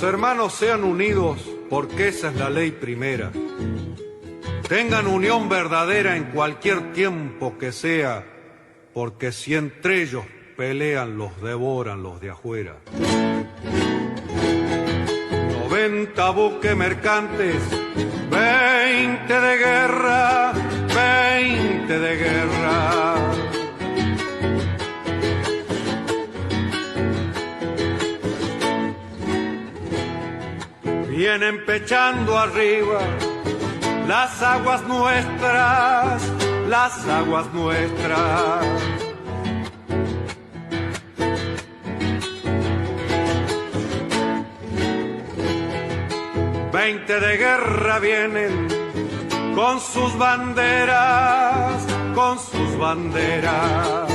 Los hermanos sean unidos porque esa es la ley primera. Tengan unión verdadera en cualquier tiempo que sea, porque si entre ellos pelean, los devoran los de afuera. 90 buques mercantes, 20 de guerra, 20 de guerra. Vienen pechando arriba las aguas nuestras, las aguas nuestras. Veinte de guerra vienen con sus banderas, con sus banderas.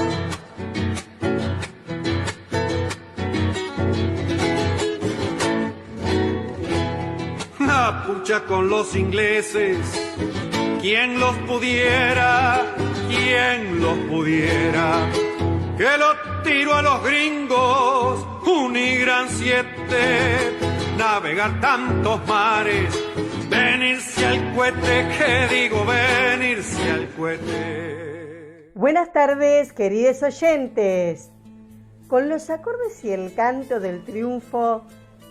Pucha con los ingleses, quien los pudiera, quien los pudiera, que lo tiro a los gringos, Unigran 7, navegar tantos mares, venirse al cohete, que digo venirse al cohete. Buenas tardes, queridos oyentes. Con los acordes y el canto del triunfo,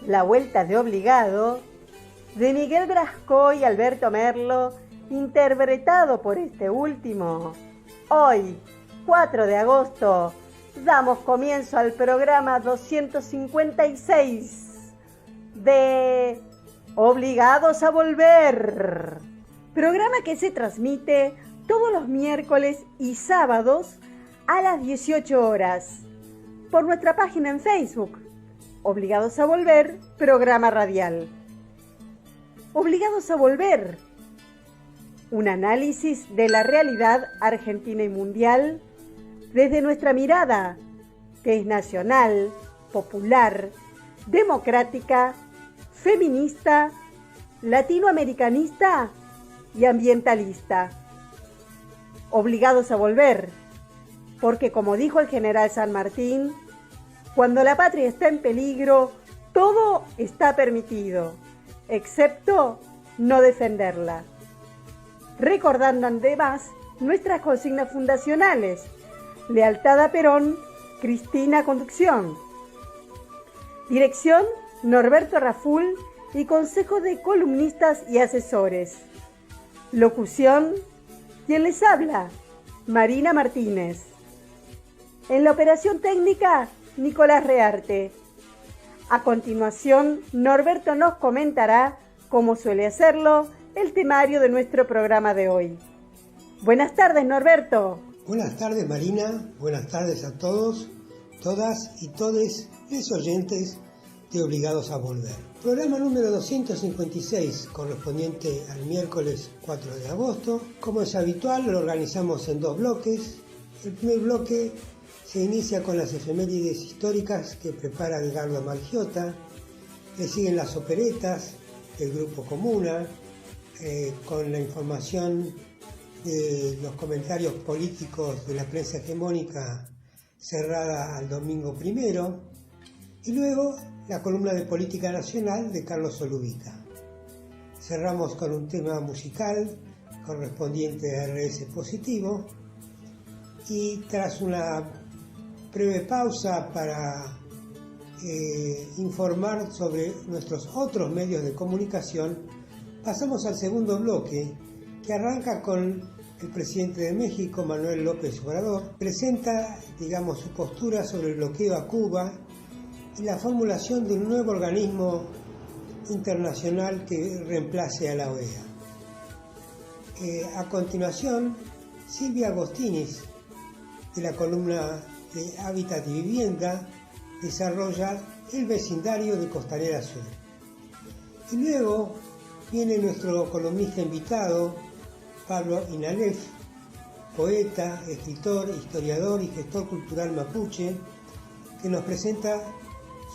la vuelta de Obligado, de Miguel Brasco y Alberto Merlo, interpretado por este último. Hoy, 4 de agosto, damos comienzo al programa 256 de Obligados a Volver. Programa que se transmite todos los miércoles y sábados a las 18 horas por nuestra página en Facebook, Obligados a Volver, programa radial. Obligados a Volver, un análisis de la realidad argentina y mundial desde nuestra mirada, que es nacional, popular, democrática, feminista, latinoamericanista y ambientalista. Obligados a volver, porque como dijo el general San Martín, cuando la patria está en peligro, todo está permitido, excepto no defenderla. Recordando además nuestras consignas fundacionales: lealtad a Perón, Cristina Conducción. Dirección: Norberto Raful y consejo de columnistas y asesores. Locución: quien les habla, Marina Martínez. En la operación técnica, Nicolás Rearte. A continuación, Norberto nos comentará, como suele hacerlo, el temario de nuestro programa de hoy. Buenas tardes, Norberto. Buenas tardes, Marina. Buenas tardes a todos, todas y todes los oyentes de Obligados a Volver. Programa número 256, correspondiente al miércoles 4 de agosto. Como es habitual, lo organizamos en dos bloques. El primer bloque se inicia con las efemérides históricas que prepara Edgardo Malgiota. Le siguen las operetas del Grupo Comuna, con la información de los comentarios políticos de la prensa hegemónica cerrada al domingo primero, y luego la columna de política nacional de Carlos Solubica. Cerramos con un tema musical correspondiente a RS Positivo, y tras una breve pausa para informar sobre nuestros otros medios de comunicación, pasamos al segundo bloque, que arranca con el presidente de México, Manuel López Obrador. Presenta, su postura sobre el bloqueo a Cuba y la formulación de un nuevo organismo internacional que reemplace a la OEA. A continuación, Silvia Agostinis, de la columna de Hábitat y Vivienda, desarrolla el vecindario de Costanera Sur. Y luego viene nuestro columnista invitado, Pablo Inalef, poeta, escritor, historiador y gestor cultural mapuche, que nos presenta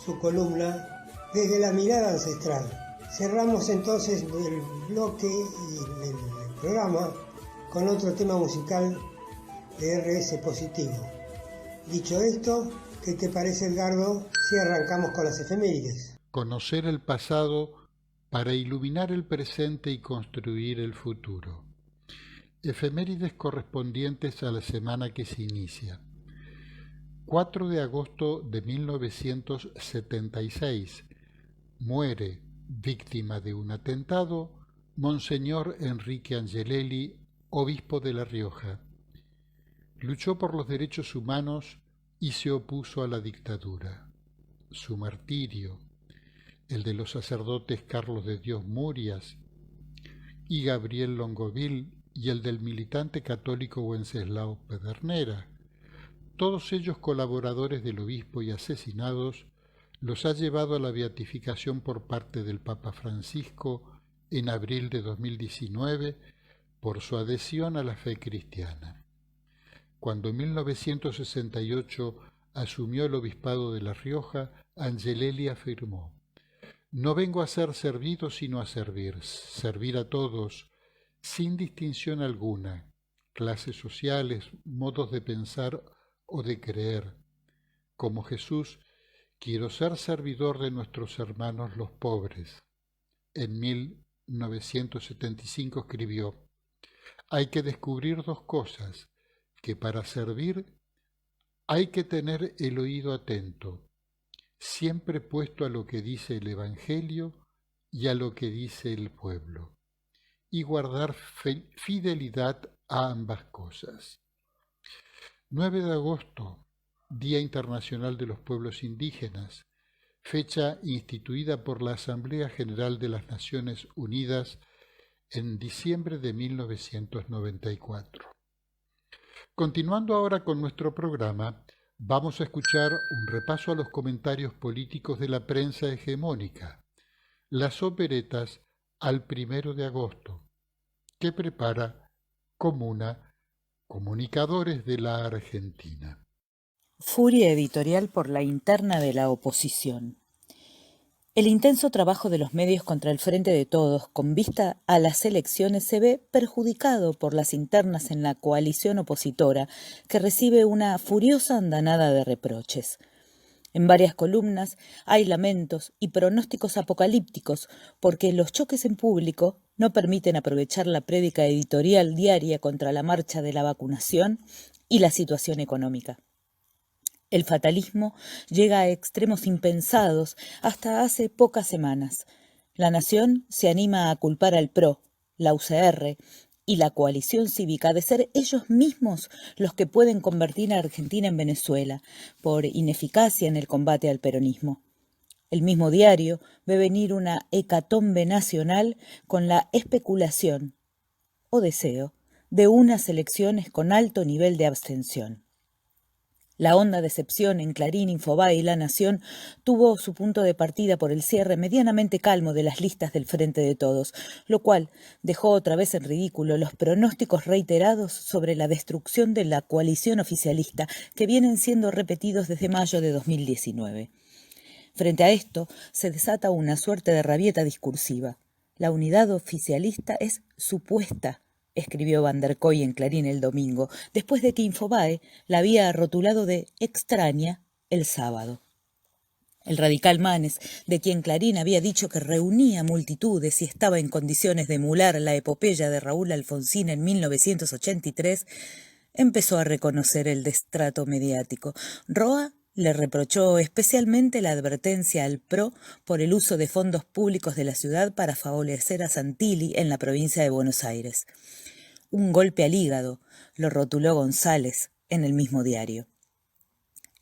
su columna Desde la mirada ancestral. Cerramos entonces el bloque y el programa con otro tema musical de RS Positivo. Dicho esto, ¿qué te parece, Edgardo, si arrancamos con las efemérides? conocer el pasado para iluminar el presente y construir el futuro. Efemérides correspondientes a la semana que se inicia. 4 de agosto de 1976. Muere, víctima de un atentado, Monseñor Enrique Angelelli, obispo de La Rioja. Luchó por los derechos humanos y se opuso a la dictadura. Su martirio, el de los sacerdotes Carlos de Dios Murias y Gabriel Longoville, y el del militante católico Wenceslao Pedernera, todos ellos colaboradores del obispo y asesinados, los ha llevado a la beatificación por parte del Papa Francisco en abril de 2019 por su adhesión a la fe cristiana. Cuando en 1968 asumió el obispado de La Rioja, Angelelli afirmó: «No vengo a ser servido sino a servir a todos, sin distinción alguna, clases sociales, modos de pensar o de creer. Como Jesús, quiero ser servidor de nuestros hermanos los pobres». En 1975 escribió: «Hay que descubrir dos cosas, que para servir hay que tener el oído atento, siempre puesto a lo que dice el Evangelio y a lo que dice el pueblo, y guardar fidelidad a ambas cosas». 9 de agosto, Día Internacional de los Pueblos Indígenas, fecha instituida por la Asamblea General de las Naciones Unidas en diciembre de 1994. Continuando ahora con nuestro programa, vamos a escuchar un repaso a los comentarios políticos de la prensa hegemónica, las operetas al 1 de agosto, que prepara Comuna, Comunicadores de la Argentina. Furia editorial por la interna de la oposición. El intenso trabajo de los medios contra el Frente de Todos con vista a las elecciones se ve perjudicado por las internas en la coalición opositora, que recibe una furiosa andanada de reproches. En varias columnas hay lamentos y pronósticos apocalípticos porque los choques en público no permiten aprovechar la prédica editorial diaria contra la marcha de la vacunación y la situación económica. El fatalismo llega a extremos impensados hasta hace pocas semanas. La Nación se anima a culpar al PRO, la UCR y la coalición cívica de ser ellos mismos los que pueden convertir a Argentina en Venezuela, por ineficacia en el combate al peronismo. El mismo diario ve venir una hecatombe nacional con la especulación o deseo de unas elecciones con alto nivel de abstención. La honda decepción en Clarín, Infobae y La Nación tuvo su punto de partida por el cierre medianamente calmo de las listas del Frente de Todos, lo cual dejó otra vez en ridículo los pronósticos reiterados sobre la destrucción de la coalición oficialista que vienen siendo repetidos desde mayo de 2019. Frente a esto, se desata una suerte de rabieta discursiva. La unidad oficialista es supuesta, escribió Van der Koy en Clarín el domingo, después de que Infobae la había rotulado de extraña el sábado. El radical Manes, de quien Clarín había dicho que reunía multitudes y estaba en condiciones de emular la epopeya de Raúl Alfonsín en 1983, empezó a reconocer el destrato mediático. Roa le reprochó especialmente la advertencia al PRO por el uso de fondos públicos de la ciudad para favorecer a Santilli en la provincia de Buenos Aires. Un golpe al hígado, lo rotuló González en el mismo diario.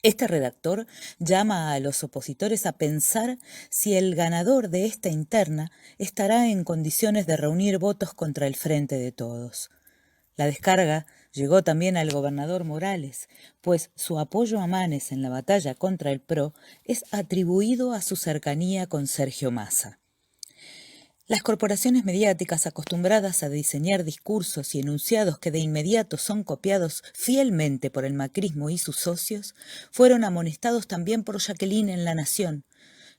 Este redactor llama a los opositores a pensar si el ganador de esta interna estará en condiciones de reunir votos contra el Frente de Todos. La descarga llegó también al gobernador Morales, pues su apoyo a Manes en la batalla contra el PRO es atribuido a su cercanía con Sergio Massa. Las corporaciones mediáticas, acostumbradas a diseñar discursos y enunciados que de inmediato son copiados fielmente por el macrismo y sus socios, fueron amonestados también por Jacqueline en La Nación.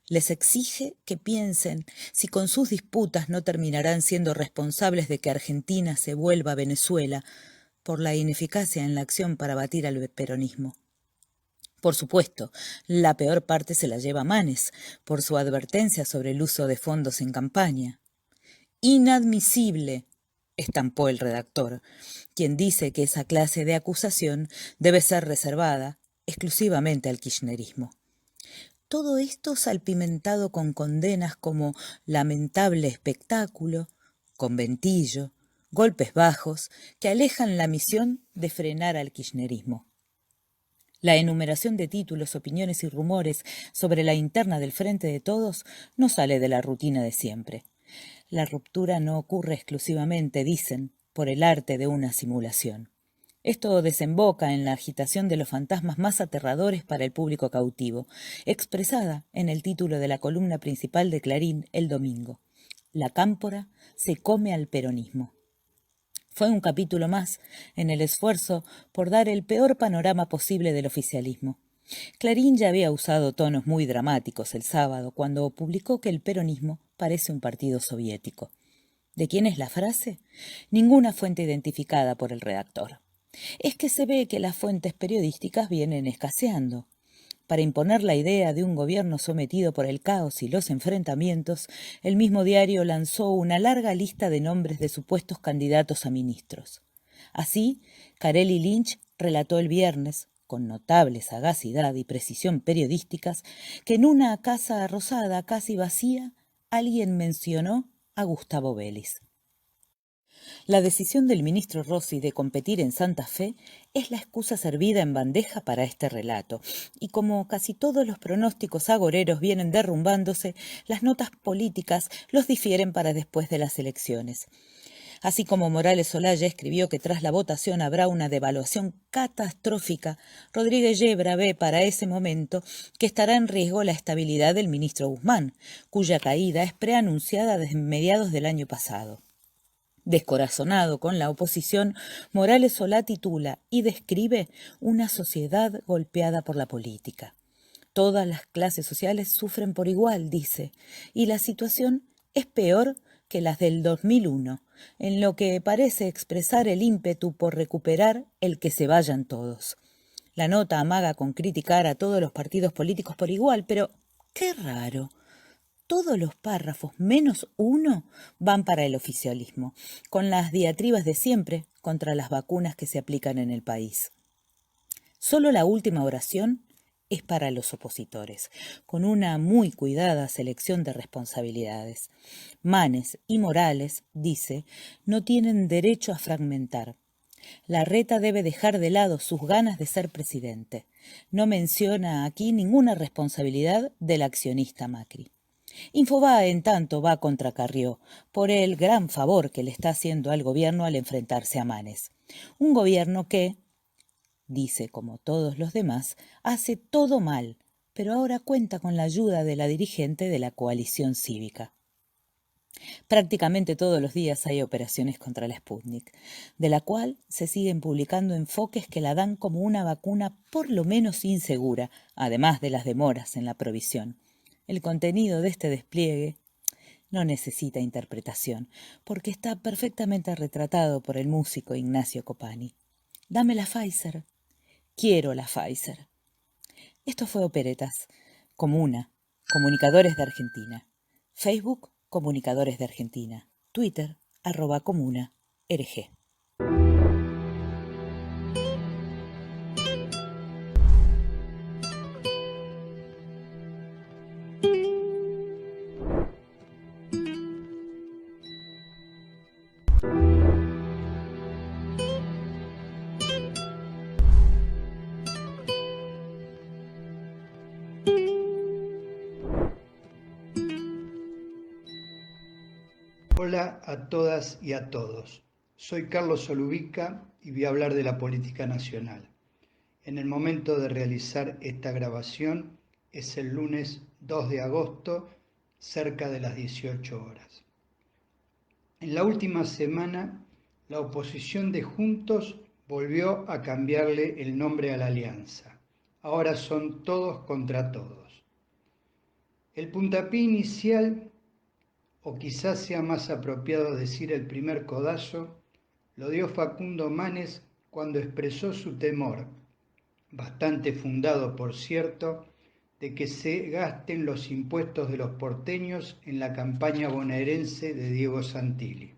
Les exige que piensen si con sus disputas no terminarán siendo responsables de que Argentina se vuelva Venezuela por la ineficacia en la acción para batir al peronismo. Por supuesto, la peor parte se la lleva Manes, por su advertencia sobre el uso de fondos en campaña. Inadmisible, estampó el redactor, quien dice que esa clase de acusación debe ser reservada exclusivamente al kirchnerismo. Todo esto salpimentado con condenas como lamentable espectáculo, conventillo, golpes bajos, que alejan la misión de frenar al kirchnerismo. La enumeración de títulos, opiniones y rumores sobre la interna del Frente de Todos no sale de la rutina de siempre. La ruptura no ocurre exclusivamente, dicen, por el arte de una simulación. Esto desemboca en la agitación de los fantasmas más aterradores para el público cautivo, expresada en el título de la columna principal de Clarín el domingo. La cámpora se come al peronismo. Fue un capítulo más en el esfuerzo por dar el peor panorama posible del oficialismo. Clarín ya había usado tonos muy dramáticos el sábado cuando publicó que el peronismo parece un partido soviético. ¿De quién es la frase? Ninguna fuente identificada por el redactor. Es que se ve que las fuentes periodísticas vienen escaseando. Para imponer la idea de un gobierno sometido por el caos y los enfrentamientos, el mismo diario lanzó una larga lista de nombres de supuestos candidatos a ministros. Así, Carelli Lynch relató el viernes, con notable sagacidad y precisión periodísticas, que en una casa rosada casi vacía alguien mencionó a Gustavo Vélez. La decisión del ministro Rossi de competir en Santa Fe es la excusa servida en bandeja para este relato, y como casi todos los pronósticos agoreros vienen derrumbándose, las notas políticas los difieren para después de las elecciones. Así como Morales Solá ya escribió que tras la votación habrá una devaluación catastrófica, Rodríguez Yebra ve para ese momento que estará en riesgo la estabilidad del ministro Guzmán, cuya caída es preanunciada desde mediados del año pasado. Descorazonado con la oposición, Morales Solá titula y describe una sociedad golpeada por la política. Todas las clases sociales sufren por igual, dice, y la situación es peor que las del 2001, en lo que parece expresar el ímpetu por recuperar el que se vayan todos. La nota amaga con criticar a todos los partidos políticos por igual, pero qué raro. Todos los párrafos, menos uno, van para el oficialismo, con las diatribas de siempre contra las vacunas que se aplican en el país. Solo la última oración es para los opositores, con una muy cuidada selección de responsabilidades. Manes y Morales, dice, no tienen derecho a fragmentar. Larreta debe dejar de lado sus ganas de ser presidente. No menciona aquí ninguna responsabilidad del accionista Macri. Infobae, en tanto, va contra Carrió por el gran favor que le está haciendo al gobierno al enfrentarse a Manes. Un gobierno que, dice como todos los demás, hace todo mal, pero ahora cuenta con la ayuda de la dirigente de la coalición cívica. Prácticamente todos los días hay operaciones contra la Sputnik, de la cual se siguen publicando enfoques que la dan como una vacuna por lo menos insegura, además de las demoras en la provisión. El contenido de este despliegue no necesita interpretación, porque está perfectamente retratado por el músico Ignacio Copani. Dame la Pfizer. Quiero la Pfizer. Esto fue Operetas. Comuna, Comunicadores de Argentina. Facebook, Comunicadores de Argentina. Twitter, @comuna_rg. Hola a todas y a todos. Soy Carlos Solubica y voy a hablar de la política nacional. En el momento de realizar esta grabación es el lunes 2 de agosto, cerca de las 18 horas. En la última semana, la oposición de Juntos volvió a cambiarle el nombre a la alianza. Ahora son todos contra todos. El puntapié inicial, o quizás sea más apropiado decir el primer codazo, lo dio Facundo Manes cuando expresó su temor bastante fundado por cierto, de que se gasten los impuestos de los porteños en la campaña bonaerense de Diego Santilli.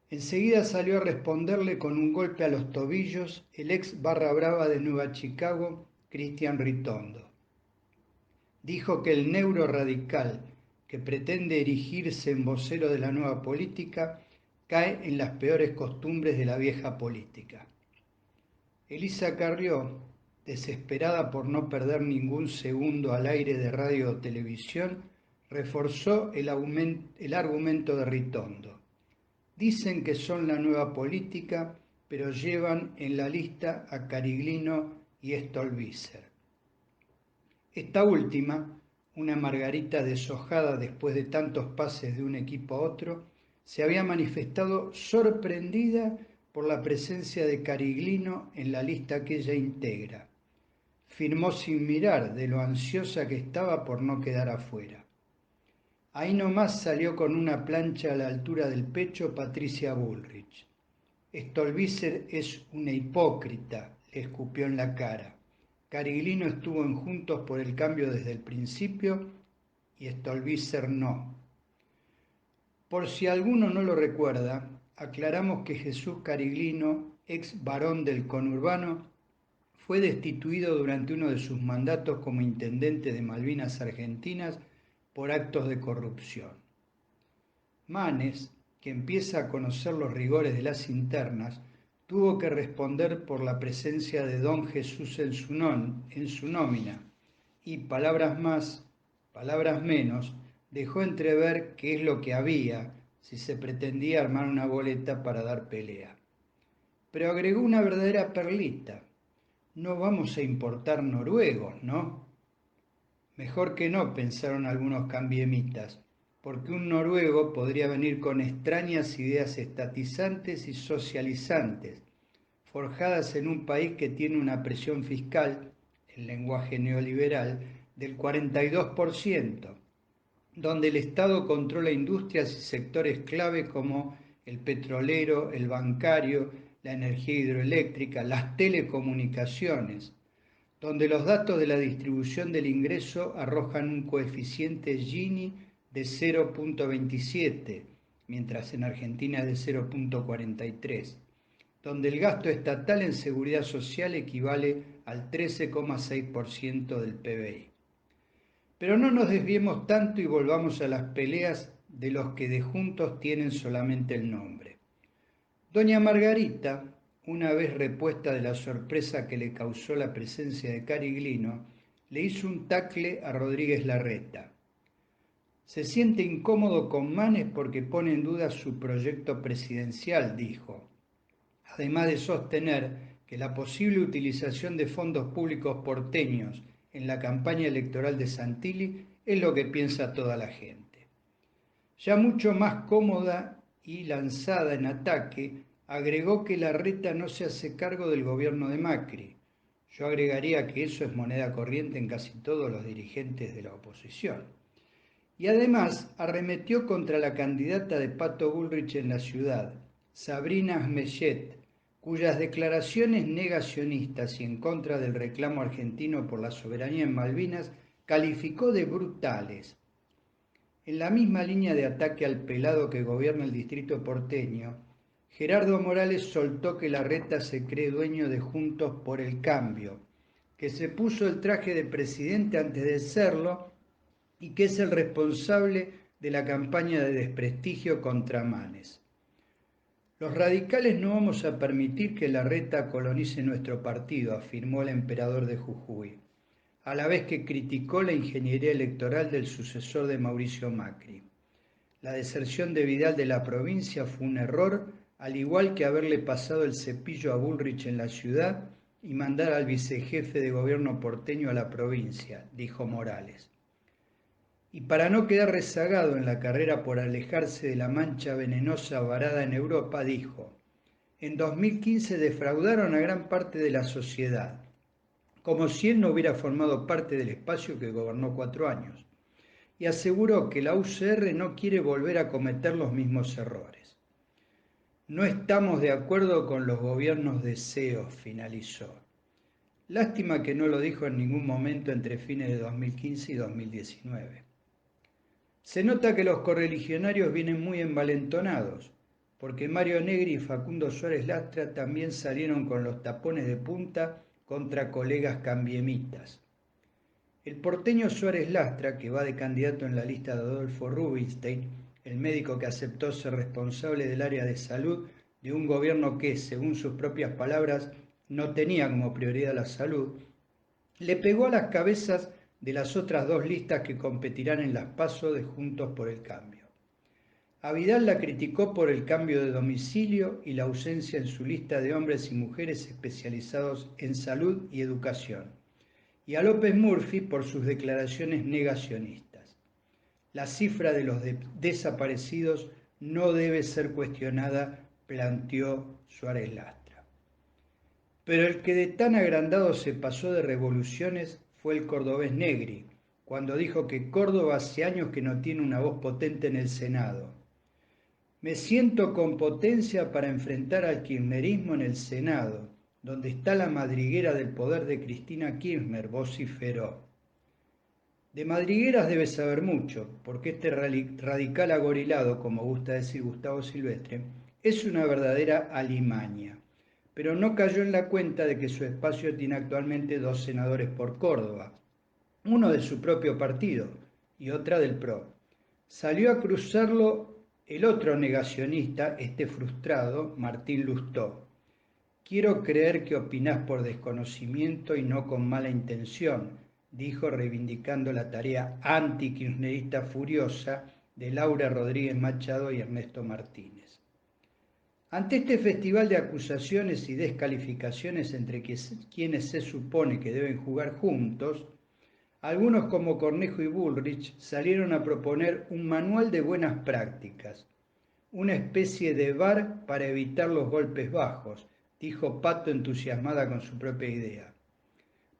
Enseguida salió a responderle con un golpe a los tobillos el ex barra brava de Nueva Chicago, Cristian Ritondo. Dijo que el neuroradical que pretende erigirse en vocero de la nueva política cae en las peores costumbres de la vieja política. Elisa Carrió, desesperada por no perder ningún segundo al aire de radio o televisión, reforzó el argumento de Ritondo. Dicen que son la nueva política, pero llevan en la lista a Cariglino y Stolbizer. Esta última, una Margarita deshojada después de tantos pases de un equipo a otro, se había manifestado sorprendida por la presencia de Cariglino en la lista que ella integra. Firmó sin mirar de lo ansiosa que estaba por no quedar afuera. Ahí nomás salió con una plancha a la altura del pecho Patricia Bullrich. Stolbizer es una hipócrita, le escupió en la cara. Cariglino estuvo en Juntos por el Cambio desde el principio y Stolbizer no. Por si alguno no lo recuerda, aclaramos que Jesús Cariglino, ex varón del conurbano, fue destituido durante uno de sus mandatos como intendente de Malvinas Argentinas por actos de corrupción. Manes, que empieza a conocer los rigores de las internas, tuvo que responder por la presencia de don Jesús en su nómina y, palabras más, palabras menos, dejó entrever qué es lo que había si se pretendía armar una boleta para dar pelea. Pero agregó una verdadera perlita: no vamos a importar noruegos, ¿no? Mejor que no, pensaron algunos cambiemitas, porque un noruego podría venir con extrañas ideas estatizantes y socializantes, forjadas en un país que tiene una presión fiscal, el lenguaje neoliberal, del 42%, donde el Estado controla industrias y sectores clave como el petrolero, el bancario, la energía hidroeléctrica, las telecomunicaciones, donde los datos de la distribución del ingreso arrojan un coeficiente Gini de 0.27, mientras en Argentina es de 0.43, donde el gasto estatal en seguridad social equivale al 13,6% del PBI. Pero no nos desviemos tanto y volvamos a las peleas de los que de Juntos tienen solamente el nombre. Doña Margarita, una vez repuesta de la sorpresa que le causó la presencia de Cariglino, le hizo un tacle a Rodríguez Larreta. Se siente incómodo con Manes porque pone en duda su proyecto presidencial, dijo, además de sostener que la posible utilización de fondos públicos porteños en la campaña electoral de Santilli es lo que piensa toda la gente. Ya mucho más cómoda y lanzada en ataque, agregó que Larreta no se hace cargo del gobierno de Macri. Yo agregaría que eso es moneda corriente en casi todos los dirigentes de la oposición. Y además arremetió contra la candidata de Pato Bullrich en la ciudad, Sabrina Ahmeyet, cuyas declaraciones negacionistas y en contra del reclamo argentino por la soberanía en Malvinas calificó de brutales. En la misma línea de ataque al pelado que gobierna el distrito porteño, Gerardo Morales soltó que Larreta se cree dueño de Juntos por el Cambio, que se puso el traje de presidente antes de serlo y que es el responsable de la campaña de desprestigio contra Manes. Los radicales no vamos a permitir que Larreta colonice nuestro partido, afirmó el emperador de Jujuy, a la vez que criticó la ingeniería electoral del sucesor de Mauricio Macri. La deserción de Vidal de la provincia fue un error, al igual que haberle pasado el cepillo a Bullrich en la ciudad y mandar al vicejefe de gobierno porteño a la provincia, dijo Morales. Y para no quedar rezagado en la carrera por alejarse de la mancha venenosa varada en Europa, dijo, en 2015 defraudaron a gran parte de la sociedad, como si él no hubiera formado parte del espacio que gobernó 4 años, y aseguró que la UCR no quiere volver a cometer los mismos errores. No estamos de acuerdo con los gobiernos de CEO, finalizó. Lástima que no lo dijo en ningún momento entre fines de 2015 y 2019. Se nota que los correligionarios vienen muy envalentonados, porque Mario Negri y Facundo Suárez Lastra también salieron con los tapones de punta contra colegas cambiemitas. El porteño Suárez Lastra, que va de candidato en la lista de Adolfo Rubinstein, el médico que aceptó ser responsable del área de salud de un gobierno que, según sus propias palabras, no tenía como prioridad la salud, le pegó a las cabezas de las otras dos listas que competirán en las PASO de Juntos por el Cambio. A Vidal la criticó por el cambio de domicilio y la ausencia en su lista de hombres y mujeres especializados en salud y educación, y a López Murphy por sus declaraciones negacionistas. La cifra de los desaparecidos no debe ser cuestionada, planteó Suárez Lastra. Pero el que de tan agrandado se pasó de revoluciones fue el cordobés Negri, cuando dijo que Córdoba hace años que no tiene una voz potente en el Senado. Me siento con potencia para enfrentar al kirchnerismo en el Senado, donde está la madriguera del poder de Cristina Kirchner, vociferó. De madrigueras debe saber mucho, porque este radical agorilado, como gusta decir Gustavo Silvestre, es una verdadera alimaña, pero no cayó en la cuenta de que su espacio tiene actualmente 2 senadores por Córdoba, uno de su propio partido y otra del PRO. Salió a cruzarlo el otro negacionista, frustrado, Martín Lustó. Quiero creer que opinás por desconocimiento y no con mala intención, dijo reivindicando la tarea anti-kirchnerista furiosa de Laura Rodríguez Machado y Ernesto Martínez. Ante este festival de acusaciones y descalificaciones entre quienes se supone que deben jugar juntos, algunos como Cornejo y Bullrich salieron a proponer un manual de buenas prácticas, una especie de VAR para evitar los golpes bajos, dijo Pato entusiasmada con su propia idea.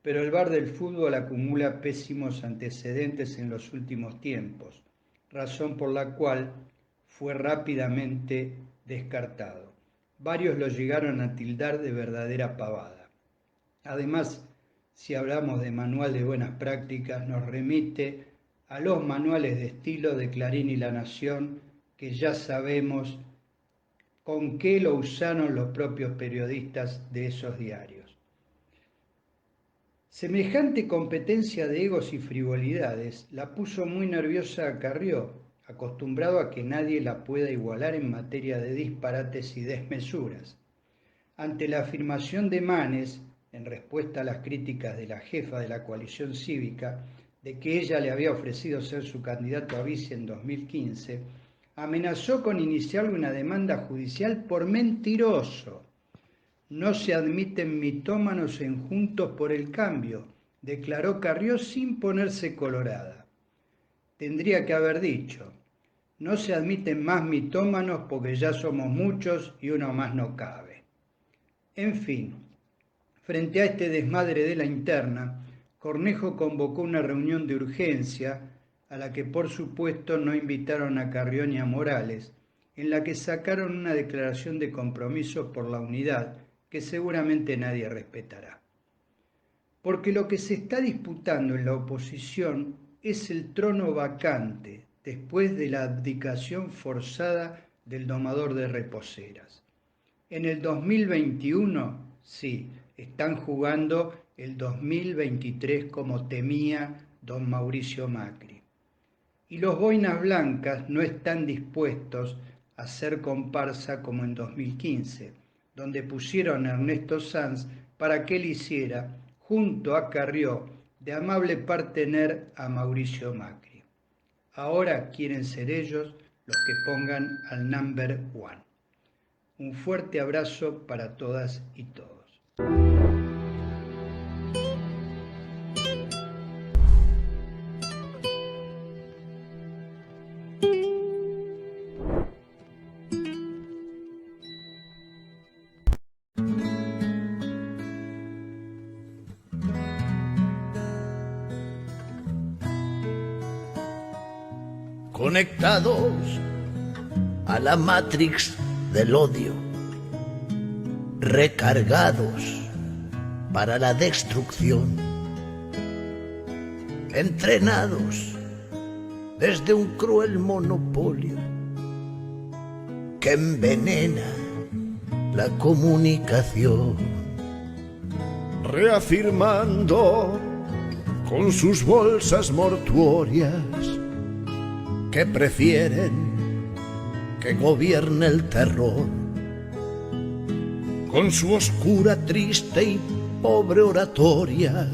Pero el VAR del fútbol acumula pésimos antecedentes en los últimos tiempos, razón por la cual fue rápidamente descartado. Varios lo llegaron a tildar de verdadera pavada. Además, si hablamos de manual de buenas prácticas, nos remite a los manuales de estilo de Clarín y La Nación, que ya sabemos con qué lo usaron los propios periodistas de esos diarios. Semejante competencia de egos y frivolidades la puso muy nerviosa a Carrió, acostumbrado a que nadie la pueda igualar en materia de disparates y desmesuras. Ante la afirmación de Manes, en respuesta a las críticas de la jefa de la coalición cívica, de que ella le había ofrecido ser su candidato a vice en 2015, amenazó con iniciarle una demanda judicial por mentiroso. No se admiten mitómanos en Juntos por el Cambio, declaró Carrió sin ponerse colorada. Tendría que haber dicho, no se admiten más mitómanos porque ya somos muchos y uno más no cabe. En fin, frente a este desmadre de la interna, Cornejo convocó una reunión de urgencia a la que por supuesto no invitaron a Carrió ni a Morales, en la que sacaron una declaración de compromiso por la unidad que seguramente nadie respetará. Porque lo que se está disputando en la oposición es el trono vacante después de la abdicación forzada del domador de reposeras. En el 2021, sí, están jugando el 2023 como temía don Mauricio Macri. Y los boinas blancas no están dispuestos a hacer comparsa como en 2015, donde pusieron a Ernesto Sanz para que él hiciera, junto a Carrió, de amable partener a Mauricio Macri. Ahora quieren ser ellos los que pongan al number one. Un fuerte abrazo para todas y todos. Conectados a la Matrix del odio, recargados para la destrucción, entrenados desde un cruel monopolio que envenena la comunicación, reafirmando con sus bolsas mortuorias que prefieren que gobierne el terror, con su oscura, triste y pobre oratoria.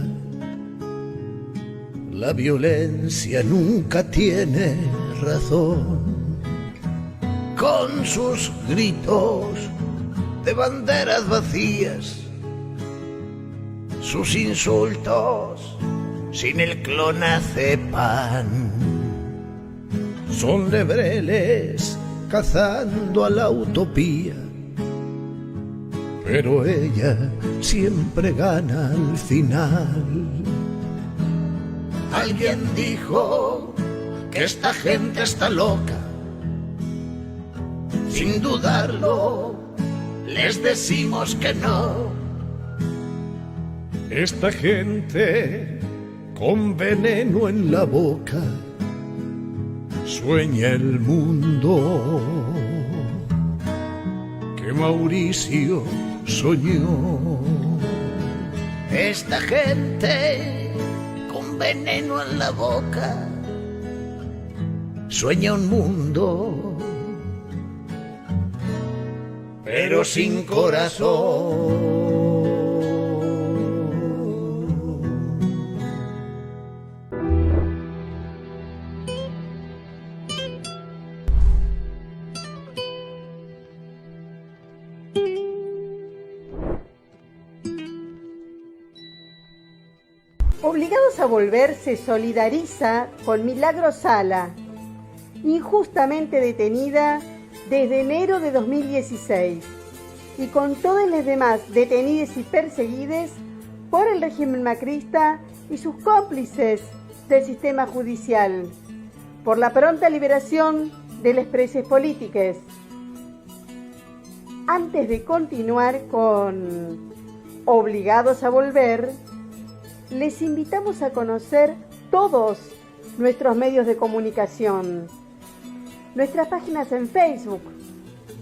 La violencia nunca tiene razón, con sus gritos de banderas vacías, sus insultos sin el clonazepam. Son lebreles cazando a la utopía, pero ella siempre gana al final. Alguien dijo que esta gente está loca. Sin dudarlo, les decimos que no. Esta gente con veneno en la boca sueña el mundo que Mauricio soñó. Esta gente con veneno en la boca sueña un mundo, pero sin corazón. Obligados a Volver se solidariza con Milagro Sala, injustamente detenida desde enero de 2016, y con todos los demás detenidos y perseguidos por el régimen macrista y sus cómplices del sistema judicial, por la pronta liberación de los presos políticos. Antes de continuar con Obligados a Volver, les invitamos a conocer todos nuestros medios de comunicación. Nuestras páginas en Facebook,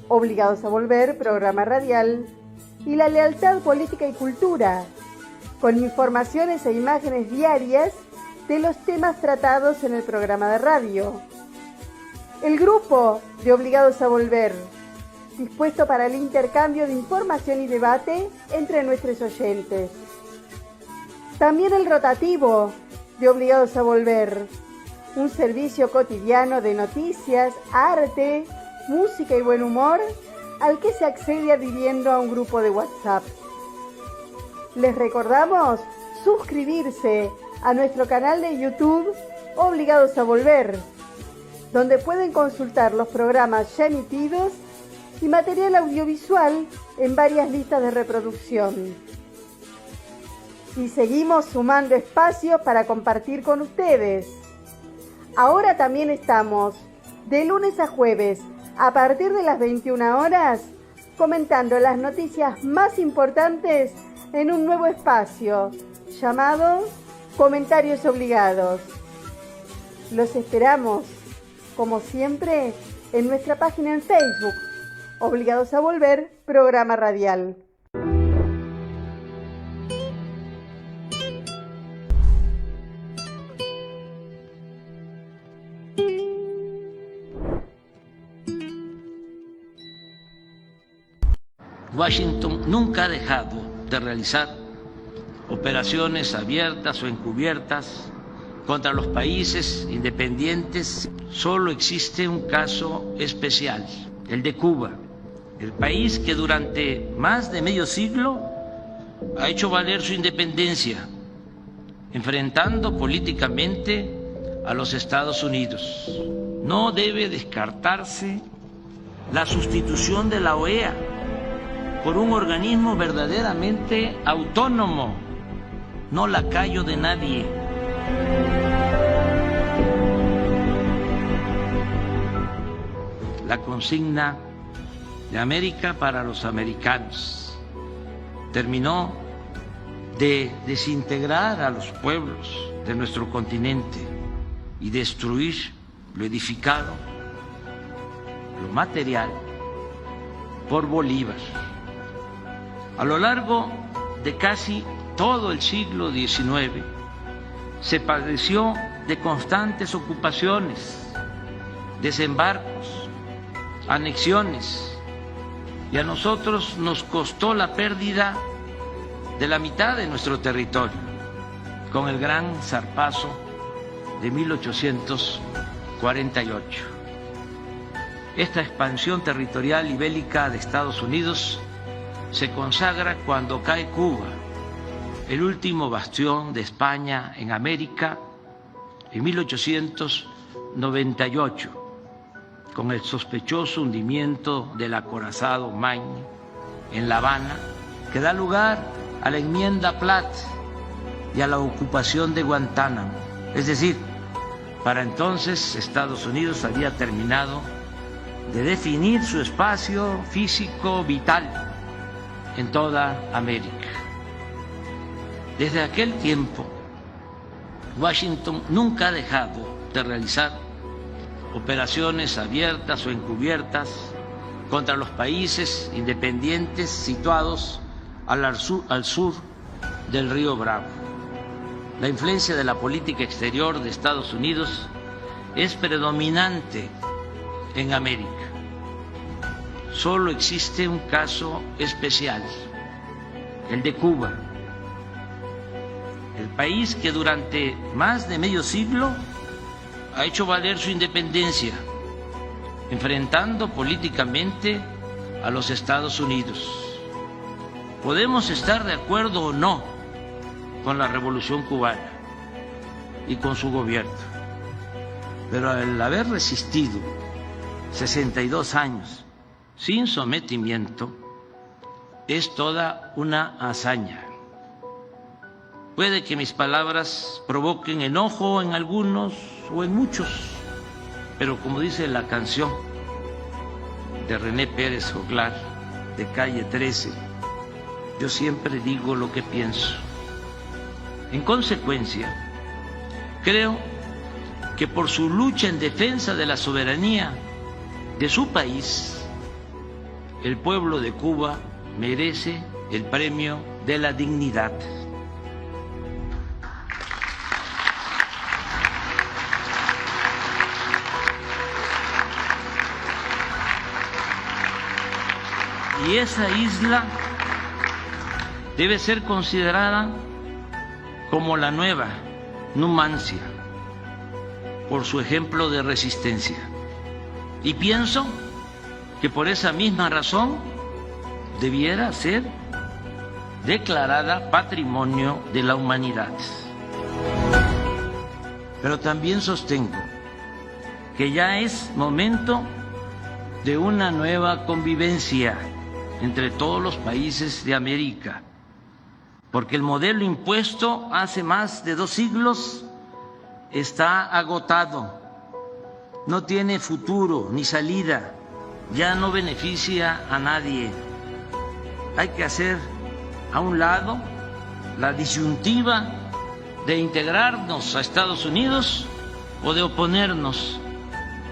Obligados a Volver, programa radial, y La Lealtad Política y Cultura, con informaciones e imágenes diarias de los temas tratados en el programa de radio. El grupo de Obligados a Volver, dispuesto para el intercambio de información y debate entre nuestros oyentes. También el rotativo de Obligados a Volver, un servicio cotidiano de noticias, arte, música y buen humor al que se accede adhiriendo a un grupo de WhatsApp. Les recordamos suscribirse a nuestro canal de YouTube Obligados a Volver, donde pueden consultar los programas ya emitidos y material audiovisual en varias listas de reproducción. Y seguimos sumando espacios para compartir con ustedes. Ahora también estamos de lunes a jueves a partir de las 21 horas comentando las noticias más importantes en un nuevo espacio llamado Comentarios Obligados. Los esperamos, como siempre, en nuestra página en Facebook, Obligados a Volver, programa radial. Washington nunca ha dejado de realizar operaciones abiertas o encubiertas contra los países independientes. Solo existe un caso especial, el de Cuba, el país que durante más de medio siglo ha hecho valer su independencia, enfrentando políticamente a los Estados Unidos. No debe descartarse la sustitución de la OEA por un organismo verdaderamente autónomo, no lacayo de nadie. La consigna de América para los americanos terminó de desintegrar a los pueblos de nuestro continente y destruir lo edificado, lo material, por Bolívar. A lo largo de casi todo el siglo XIX se padeció de constantes ocupaciones, desembarcos, anexiones, y a nosotros nos costó la pérdida de la mitad de nuestro territorio, con el gran zarpazo de 1848. Esta expansión territorial y bélica de Estados Unidos se consagra cuando cae Cuba, el último bastión de España en América, en 1898, con el sospechoso hundimiento del acorazado Maine en La Habana, que da lugar a la enmienda Platt y a la ocupación de Guantánamo. Es decir, para entonces Estados Unidos había terminado de definir su espacio físico vital en toda América. Desde aquel tiempo, Washington nunca ha dejado de realizar operaciones abiertas o encubiertas contra los países independientes situados al sur del río Bravo. La influencia de la política exterior de Estados Unidos es predominante en América. Solo existe un caso especial, el de Cuba, el país que durante más de medio siglo ha hecho valer su independencia, enfrentando políticamente a los Estados Unidos. Podemos estar de acuerdo o no con la Revolución Cubana y con su gobierno, pero al haber resistido 62 años sin sometimiento, es toda una hazaña. Puede que mis palabras provoquen enojo en algunos o en muchos, pero como dice la canción de René Pérez Joglar, de Calle 13, yo siempre digo lo que pienso. En consecuencia, creo que por su lucha en defensa de la soberanía de su país, el pueblo de Cuba merece el premio de la dignidad. Y esa isla debe ser considerada como la nueva Numancia, por su ejemplo de resistencia. Y pienso que por esa misma razón debiera ser declarada Patrimonio de la Humanidad. Pero también sostengo que ya es momento de una nueva convivencia entre todos los países de América, porque el modelo impuesto hace más de 2 siglos está agotado, no tiene futuro ni salida, ya no beneficia a nadie. Hay que hacer a un lado la disyuntiva de integrarnos a Estados Unidos o de oponernos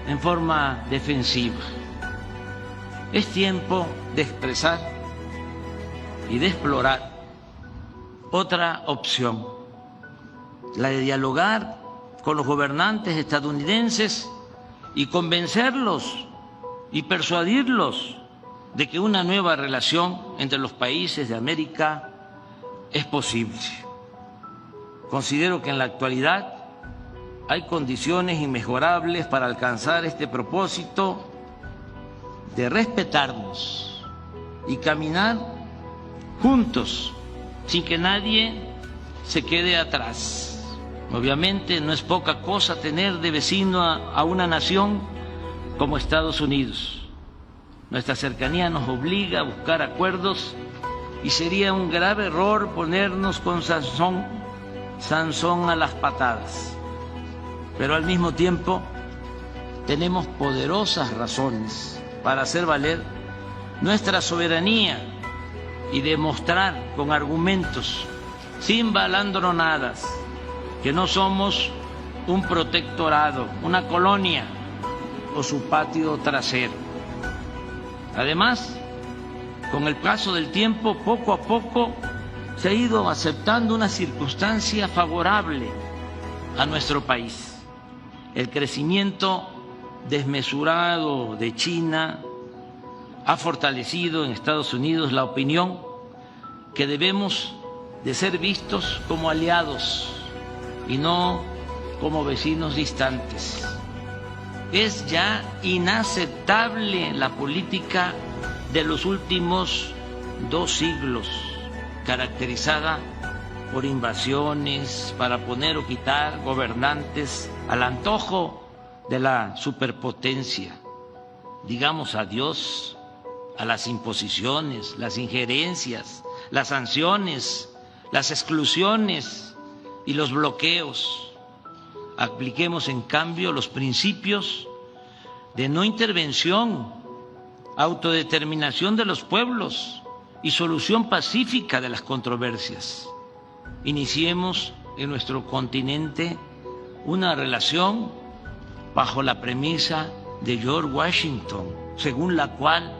en forma defensiva. Es tiempo de expresar y de explorar otra opción, la de dialogar con los gobernantes estadounidenses y convencerlos y persuadirlos de que una nueva relación entre los países de América es posible. Considero que en la actualidad hay condiciones inmejorables para alcanzar este propósito de respetarnos y caminar juntos sin que nadie se quede atrás. Obviamente no es poca cosa tener de vecino a una nación como Estados Unidos. Nuestra cercanía nos obliga a buscar acuerdos y sería un grave error ponernos con Sansón a las patadas. Pero al mismo tiempo tenemos poderosas razones para hacer valer nuestra soberanía y demostrar con argumentos sin balandronadas, que no somos un protectorado, una colonia o su patio trasero. Además, con el paso del tiempo, poco a poco, se ha ido aceptando una circunstancia favorable a nuestro país. El crecimiento desmesurado de China ha fortalecido en Estados Unidos la opinión que debemos de ser vistos como aliados y no como vecinos distantes. Es ya inaceptable la política de los últimos 2 siglos, caracterizada por invasiones para poner o quitar gobernantes al antojo de la superpotencia. Digamos adiós a las imposiciones, las injerencias, las sanciones, las exclusiones y los bloqueos. Apliquemos en cambio los principios de no intervención, autodeterminación de los pueblos y solución pacífica de las controversias. Iniciemos en nuestro continente una relación bajo la premisa de George Washington, según la cual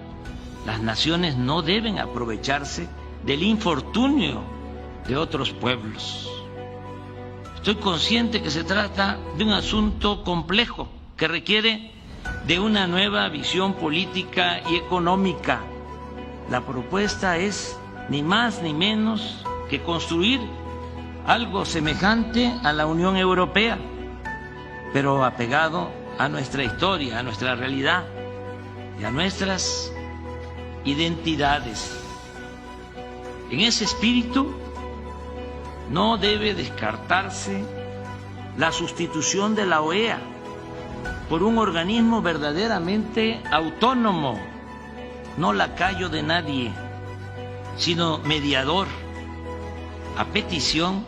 las naciones no deben aprovecharse del infortunio de otros pueblos. Estoy consciente que se trata de un asunto complejo que requiere de una nueva visión política y económica. La propuesta es ni más ni menos que construir algo semejante a la Unión Europea, pero apegado a nuestra historia, a nuestra realidad y a nuestras identidades. En ese espíritu no debe descartarse la sustitución de la OEA por un organismo verdaderamente autónomo, no lacayo de nadie, sino mediador, a petición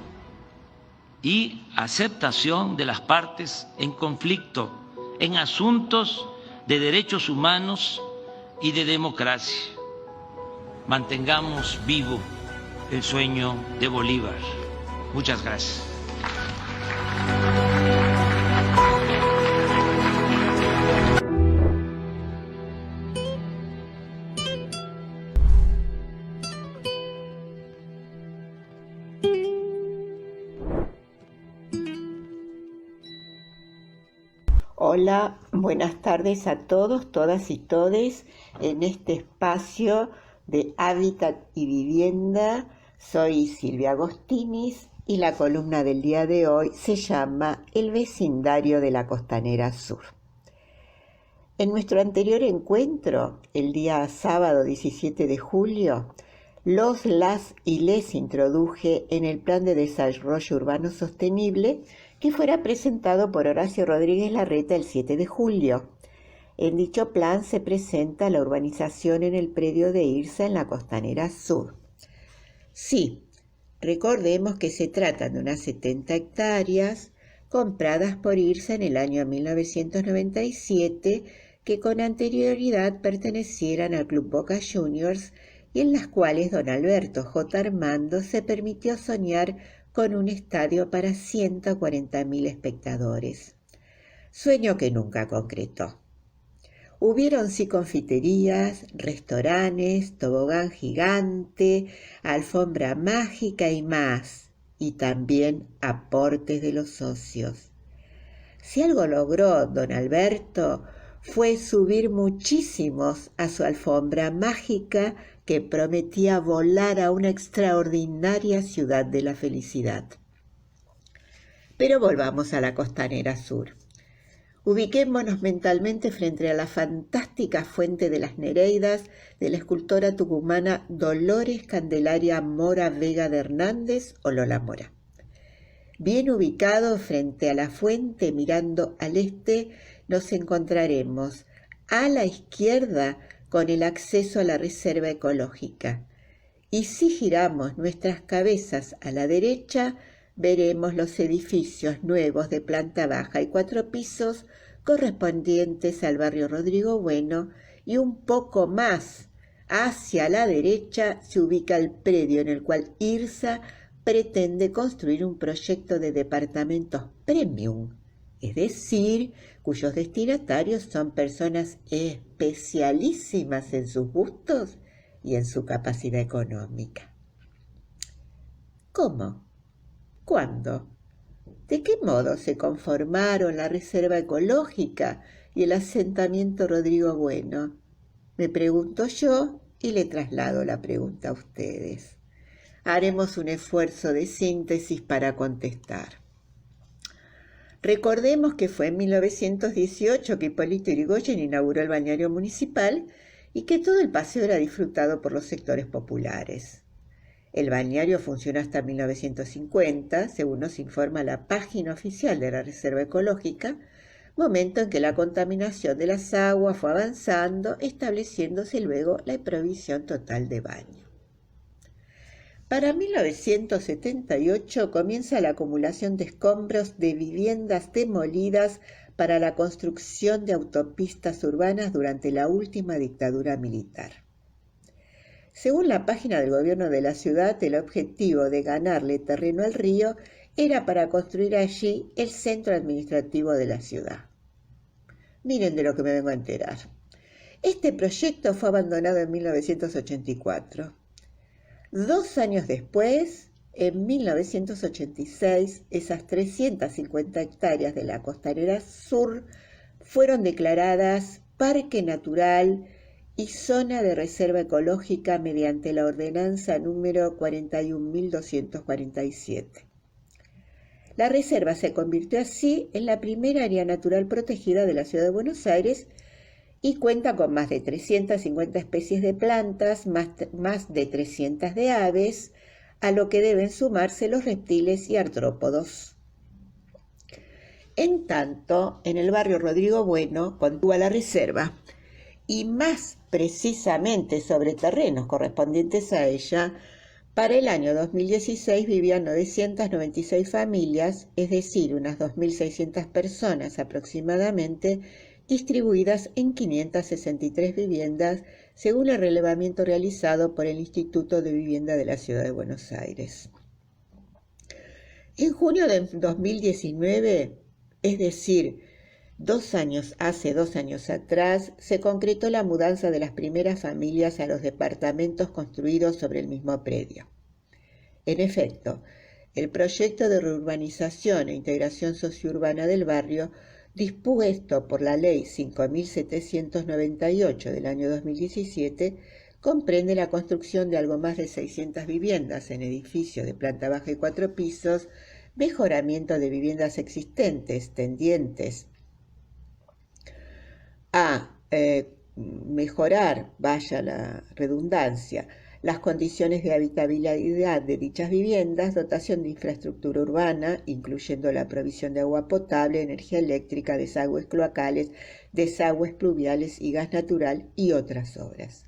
y aceptación de las partes en conflicto en asuntos de derechos humanos y de democracia. Mantengamos vivo el sueño de Bolívar. Muchas gracias. Hola, buenas tardes a todos, todas y todes en este espacio de Hábitat y Vivienda. Soy Silvia Agostinis y la columna del día de hoy se llama El vecindario de la Costanera Sur. En nuestro anterior encuentro, el día sábado 17 de julio, las y les introduje en el Plan de Desarrollo Urbano Sostenible que fuera presentado por Horacio Rodríguez Larreta el 7 de julio. En dicho plan se presenta la urbanización en el predio de IRSA en la Costanera Sur. Sí, recordemos que se trata de unas 70 hectáreas compradas por IRSA en el año 1997 que con anterioridad pertenecieran al Club Boca Juniors y en las cuales don Alberto J. Armando se permitió soñar con un estadio para 140.000 espectadores. Sueño que nunca concretó. Hubieron sí confiterías, restaurantes, tobogán gigante, alfombra mágica y más, y también aportes de los socios. Si algo logró don Alberto fue subir muchísimos a su alfombra mágica que prometía volar a una extraordinaria ciudad de la felicidad. Pero volvamos a la Costanera Sur. Ubiquémonos mentalmente frente a la fantástica fuente de las Nereidas de la escultora tucumana Dolores Candelaria Mora Vega de Hernández o Lola Mora. Bien ubicado frente a la fuente mirando al este, nos encontraremos a la izquierda con el acceso a la reserva ecológica. Y si giramos nuestras cabezas a la derecha, veremos los edificios nuevos de planta baja y 4 pisos correspondientes al barrio Rodrigo Bueno, y un poco más hacia la derecha se ubica el predio en el cual IRSA pretende construir un proyecto de departamentos premium, es decir, cuyos destinatarios son personas especialísimas en sus gustos y en su capacidad económica. ¿Cómo? ¿Cuándo? ¿De qué modo se conformaron la Reserva Ecológica y el asentamiento Rodrigo Bueno? Me pregunto yo y le traslado la pregunta a ustedes. Haremos un esfuerzo de síntesis para contestar. Recordemos que fue en 1918 que Hipólito Yrigoyen inauguró el balneario municipal y que todo el paseo era disfrutado por los sectores populares. El balneario funcionó hasta 1950, según nos informa la página oficial de la Reserva Ecológica, momento en que la contaminación de las aguas fue avanzando, estableciéndose luego la prohibición total de baño. Para 1978 comienza la acumulación de escombros de viviendas demolidas para la construcción de autopistas urbanas durante la última dictadura militar. Según la página del gobierno de la ciudad, el objetivo de ganarle terreno al río era para construir allí el centro administrativo de la ciudad. Miren de lo que me vengo a enterar. Este proyecto fue abandonado en 1984. 2 años después, en 1986, esas 350 hectáreas de la Costanera Sur fueron declaradas Parque Natural y Zona de Reserva Ecológica mediante la ordenanza número 41.247. La reserva se convirtió así en la primera área natural protegida de la ciudad de Buenos Aires y cuenta con más de 350 especies de plantas, más de 300 de aves, a lo que deben sumarse los reptiles y artrópodos. En tanto, en el barrio Rodrigo Bueno contiguo la reserva, y más precisamente sobre terrenos correspondientes a ella, para el año 2016 vivían 996 familias, es decir, unas 2.600 personas aproximadamente, distribuidas en 563 viviendas, según el relevamiento realizado por el Instituto de Vivienda de la Ciudad de Buenos Aires. En junio de 2019, es decir, hace 2 años atrás, se concretó la mudanza de las primeras familias a los departamentos construidos sobre el mismo predio. En efecto, el proyecto de reurbanización e integración sociourbana del barrio, dispuesto por la Ley 5.798 del año 2017, comprende la construcción de algo más de 600 viviendas en edificios de planta baja y 4 pisos, mejoramiento de viviendas existentes tendientes a mejorar, vaya la redundancia, las condiciones de habitabilidad de dichas viviendas, dotación de infraestructura urbana, incluyendo la provisión de agua potable, energía eléctrica, desagües cloacales, desagües pluviales y gas natural y otras obras.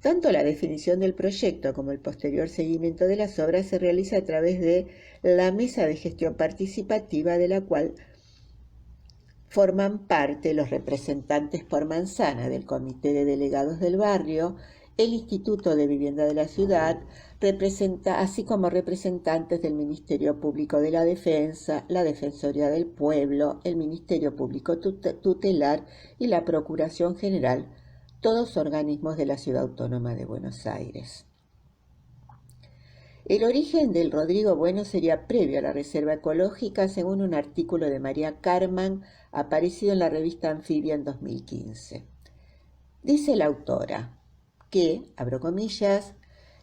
Tanto la definición del proyecto como el posterior seguimiento de las obras se realiza a través de la mesa de gestión participativa, de la cual forman parte los representantes por manzana del Comité de Delegados del Barrio, el Instituto de Vivienda de la Ciudad, así como representantes del Ministerio Público de la Defensa, la Defensoría del Pueblo, el Ministerio Público Tutelar y la Procuración General, todos organismos de la Ciudad Autónoma de Buenos Aires. El origen del Rodrigo Bueno sería previo a la Reserva Ecológica, según un artículo de María Carman, aparecido en la revista Anfibia en 2015. Dice la autora que, abro comillas,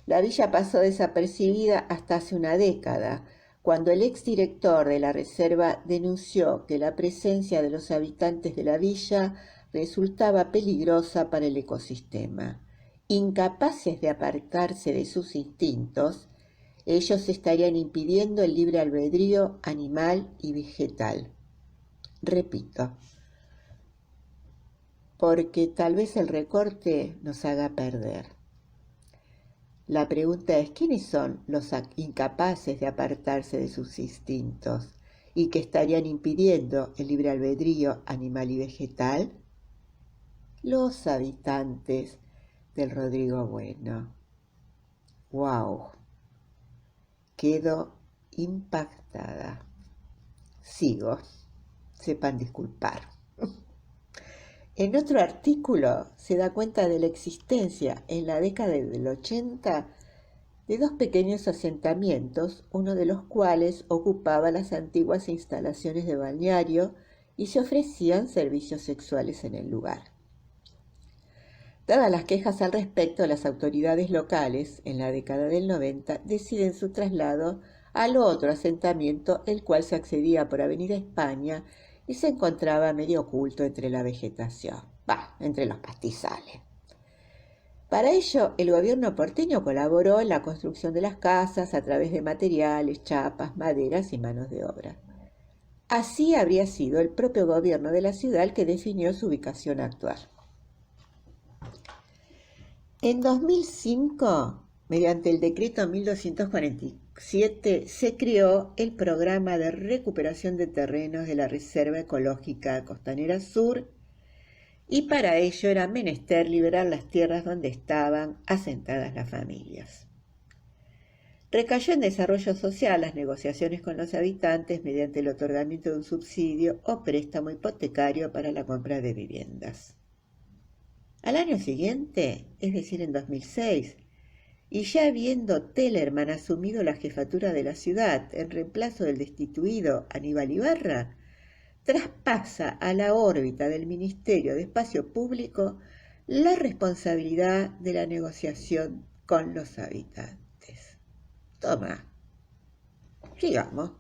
la villa pasó desapercibida hasta hace una década, cuando el exdirector de la reserva denunció que la presencia de los habitantes de la villa resultaba peligrosa para el ecosistema. Incapaces de apartarse de sus instintos, ellos estarían impidiendo el libre albedrío animal y vegetal. Repito, porque tal vez el recorte nos haga perder. La pregunta es, ¿quiénes son los incapaces de apartarse de sus instintos y que estarían impidiendo el libre albedrío animal y vegetal? Los habitantes del Rodrigo Bueno. ¡Wow! Quedo impactada. Sigo. Sepan disculpar. En otro artículo se da cuenta de la existencia en la década del 80 de dos pequeños asentamientos, uno de los cuales ocupaba las antiguas instalaciones de balneario y se ofrecían servicios sexuales en el lugar. Dadas las quejas al respecto, las autoridades locales, en la década del 90, deciden su traslado al otro asentamiento, el cual se accedía por Avenida España y se encontraba medio oculto entre la vegetación, entre los pastizales. Para ello, el gobierno porteño colaboró en la construcción de las casas a través de materiales, chapas, maderas y manos de obra. Así habría sido el propio gobierno de la ciudad el que definió su ubicación actual. En 2005, mediante el decreto 1247, se creó el programa de recuperación de terrenos de la Reserva Ecológica Costanera Sur, y para ello era menester liberar las tierras donde estaban asentadas las familias. Recayó en desarrollo social las negociaciones con los habitantes mediante el otorgamiento de un subsidio o préstamo hipotecario para la compra de viviendas. Al año siguiente, es decir, en 2006, y ya habiendo Tellerman asumido la jefatura de la ciudad en reemplazo del destituido Aníbal Ibarra, traspasa a la órbita del Ministerio de Espacio Público la responsabilidad de la negociación con los habitantes. Toma, sigamos.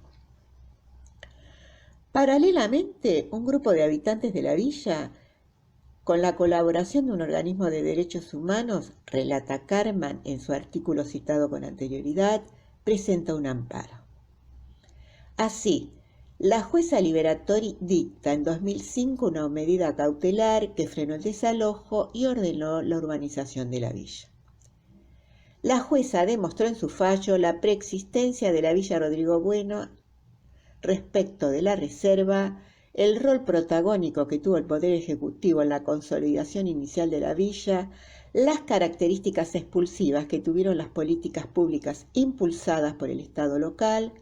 Paralelamente, un grupo de habitantes de la villa, con la colaboración de un organismo de derechos humanos, relata Carman en su artículo citado con anterioridad, presenta un amparo. Así, la jueza Liberatori dicta en 2005 una medida cautelar que frenó el desalojo y ordenó la urbanización de la villa. La jueza demostró en su fallo la preexistencia de la Villa Rodrigo Bueno respecto de la reserva, el rol protagónico que tuvo el Poder Ejecutivo en la consolidación inicial de la villa, las características expulsivas que tuvieron las políticas públicas impulsadas por el Estado local,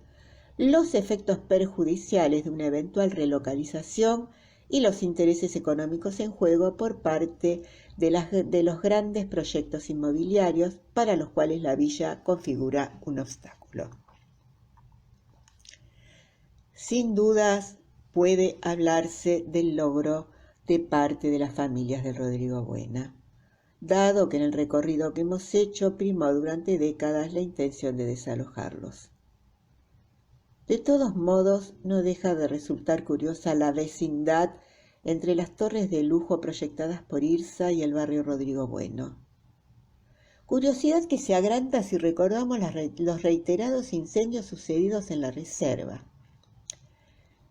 los efectos perjudiciales de una eventual relocalización y los intereses económicos en juego por parte de los grandes proyectos inmobiliarios para los cuales la villa configura un obstáculo. Sin dudas, puede hablarse del logro de parte de las familias de Rodrigo Buena, dado que en el recorrido que hemos hecho primó durante décadas la intención de desalojarlos. De todos modos, no deja de resultar curiosa la vecindad entre las torres de lujo proyectadas por IRSA y el barrio Rodrigo Bueno. Curiosidad que se agranda si recordamos los reiterados incendios sucedidos en la reserva.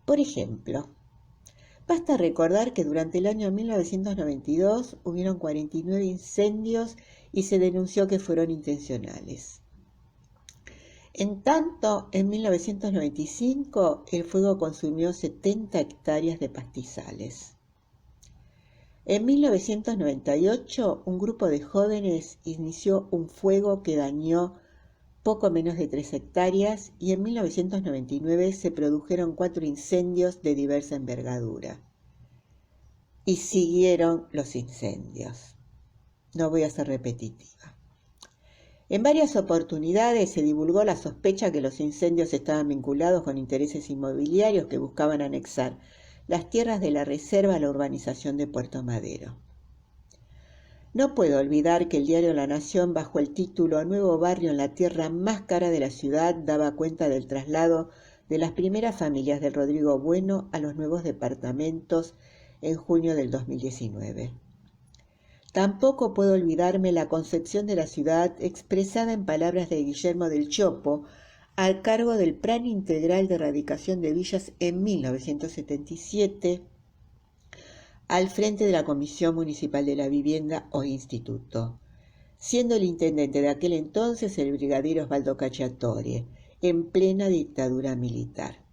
Por ejemplo, basta recordar que durante el año 1992 hubieron 49 incendios y se denunció que fueron intencionales. En tanto, en 1995 el fuego consumió 70 hectáreas de pastizales. En 1998 un grupo de jóvenes inició un fuego que dañó poco menos de 3 hectáreas y en 1999 se produjeron 4 incendios de diversa envergadura. Y siguieron los incendios. No voy a ser repetitiva. En varias oportunidades se divulgó la sospecha que los incendios estaban vinculados con intereses inmobiliarios que buscaban anexar las tierras de la reserva a la urbanización de Puerto Madero. No puedo olvidar que el diario La Nación, bajo el título Nuevo barrio en la tierra más cara de la ciudad, daba cuenta del traslado de las primeras familias del Rodrigo Bueno a los nuevos departamentos en junio del 2019. Tampoco puedo olvidarme la concepción de la ciudad expresada en palabras de Guillermo del Chopo, al cargo del Plan Integral de Erradicación de Villas en 1977, al frente de la Comisión Municipal de la Vivienda o Instituto, siendo el intendente de aquel entonces el brigadiero Osvaldo Cacciatore, en plena dictadura militar.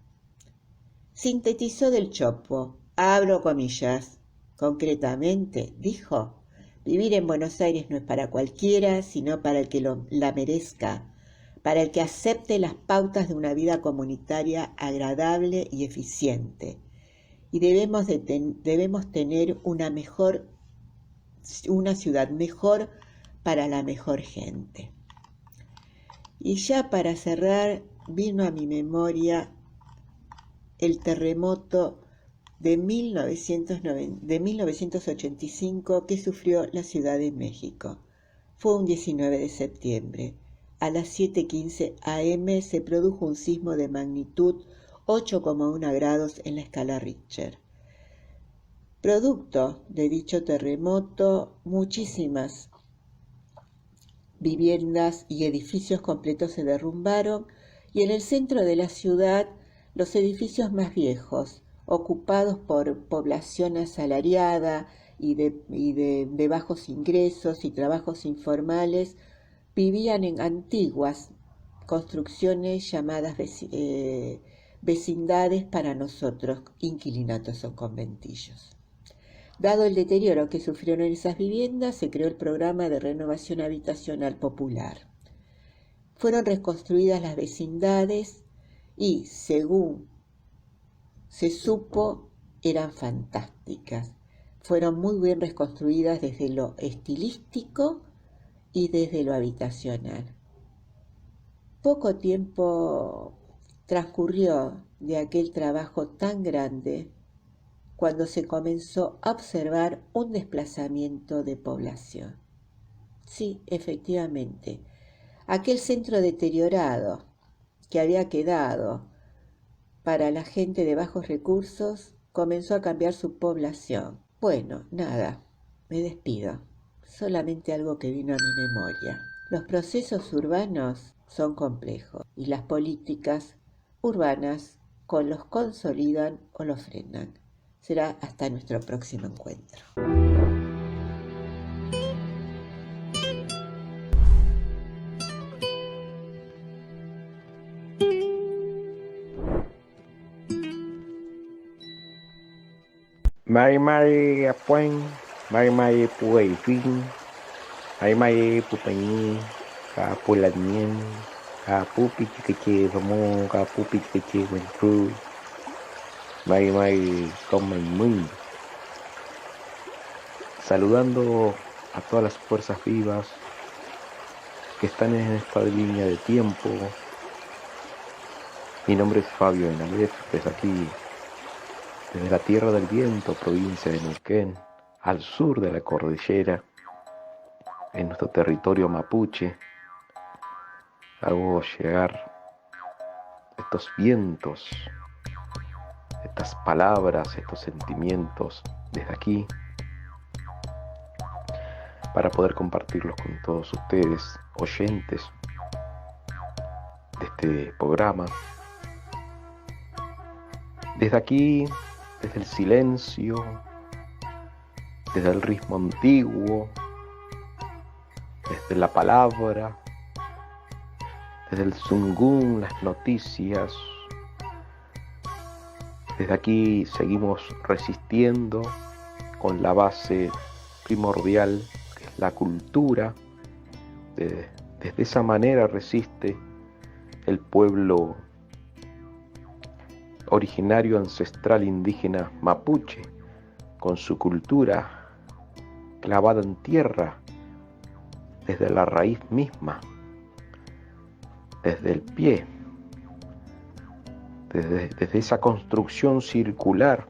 Sintetizó del Chopo, abro comillas, concretamente, dijo: vivir en Buenos Aires no es para cualquiera, sino para el que la merezca, para el que acepte las pautas de una vida comunitaria agradable y eficiente. Y debemos tener una ciudad mejor para la mejor gente. Y ya para cerrar, vino a mi memoria el terremoto de 1985 que sufrió la Ciudad de México. Fue un 19 de septiembre. A las 7:15 am se produjo un sismo de magnitud 8,1 grados en la escala Richter. Producto de dicho terremoto, muchísimas viviendas y edificios completos se derrumbaron, y en el centro de la ciudad los edificios más viejos, ocupados por población asalariada y de bajos ingresos y trabajos informales, vivían en antiguas construcciones llamadas vecindades, para nosotros inquilinatos o conventillos. Dado el deterioro que sufrieron esas viviendas, se creó el programa de renovación habitacional popular. Fueron reconstruidas las vecindades y, según se supo, eran fantásticas. Fueron muy bien reconstruidas desde lo estilístico y desde lo habitacional. Poco tiempo transcurrió de aquel trabajo tan grande cuando se comenzó a observar un desplazamiento de población. Sí, efectivamente, aquel centro deteriorado que había quedado para la gente de bajos recursos comenzó a cambiar su población. Bueno, nada, me despido. Solamente algo que vino a mi memoria. Los procesos urbanos son complejos y las políticas urbanas los consolidan o los frenan. Será hasta nuestro próximo encuentro. Mari Apuen, Mari Pueifin, Mari Pupañi, Capulanien, Capupi Chiquiche Ramón, Capupi Chiquiche Wentru, Mari Comaimui. Saludando a todas las fuerzas vivas que están en esta línea de tiempo. Mi nombre es Fabio Benavés, desde aquí, desde la Tierra del Viento, provincia de Neuquén, al sur de la cordillera, en nuestro territorio mapuche, hago llegar estos vientos, estas palabras, estos sentimientos desde aquí, para poder compartirlos con todos ustedes, oyentes de este programa. Desde aquí, desde el silencio, desde el ritmo antiguo, desde la palabra, desde el zungún, las noticias. Desde aquí seguimos resistiendo con la base primordial, que es la cultura. Desde esa manera resiste el pueblo originario, ancestral, indígena mapuche, con su cultura clavada en tierra, desde la raíz misma, desde el pie, desde esa construcción circular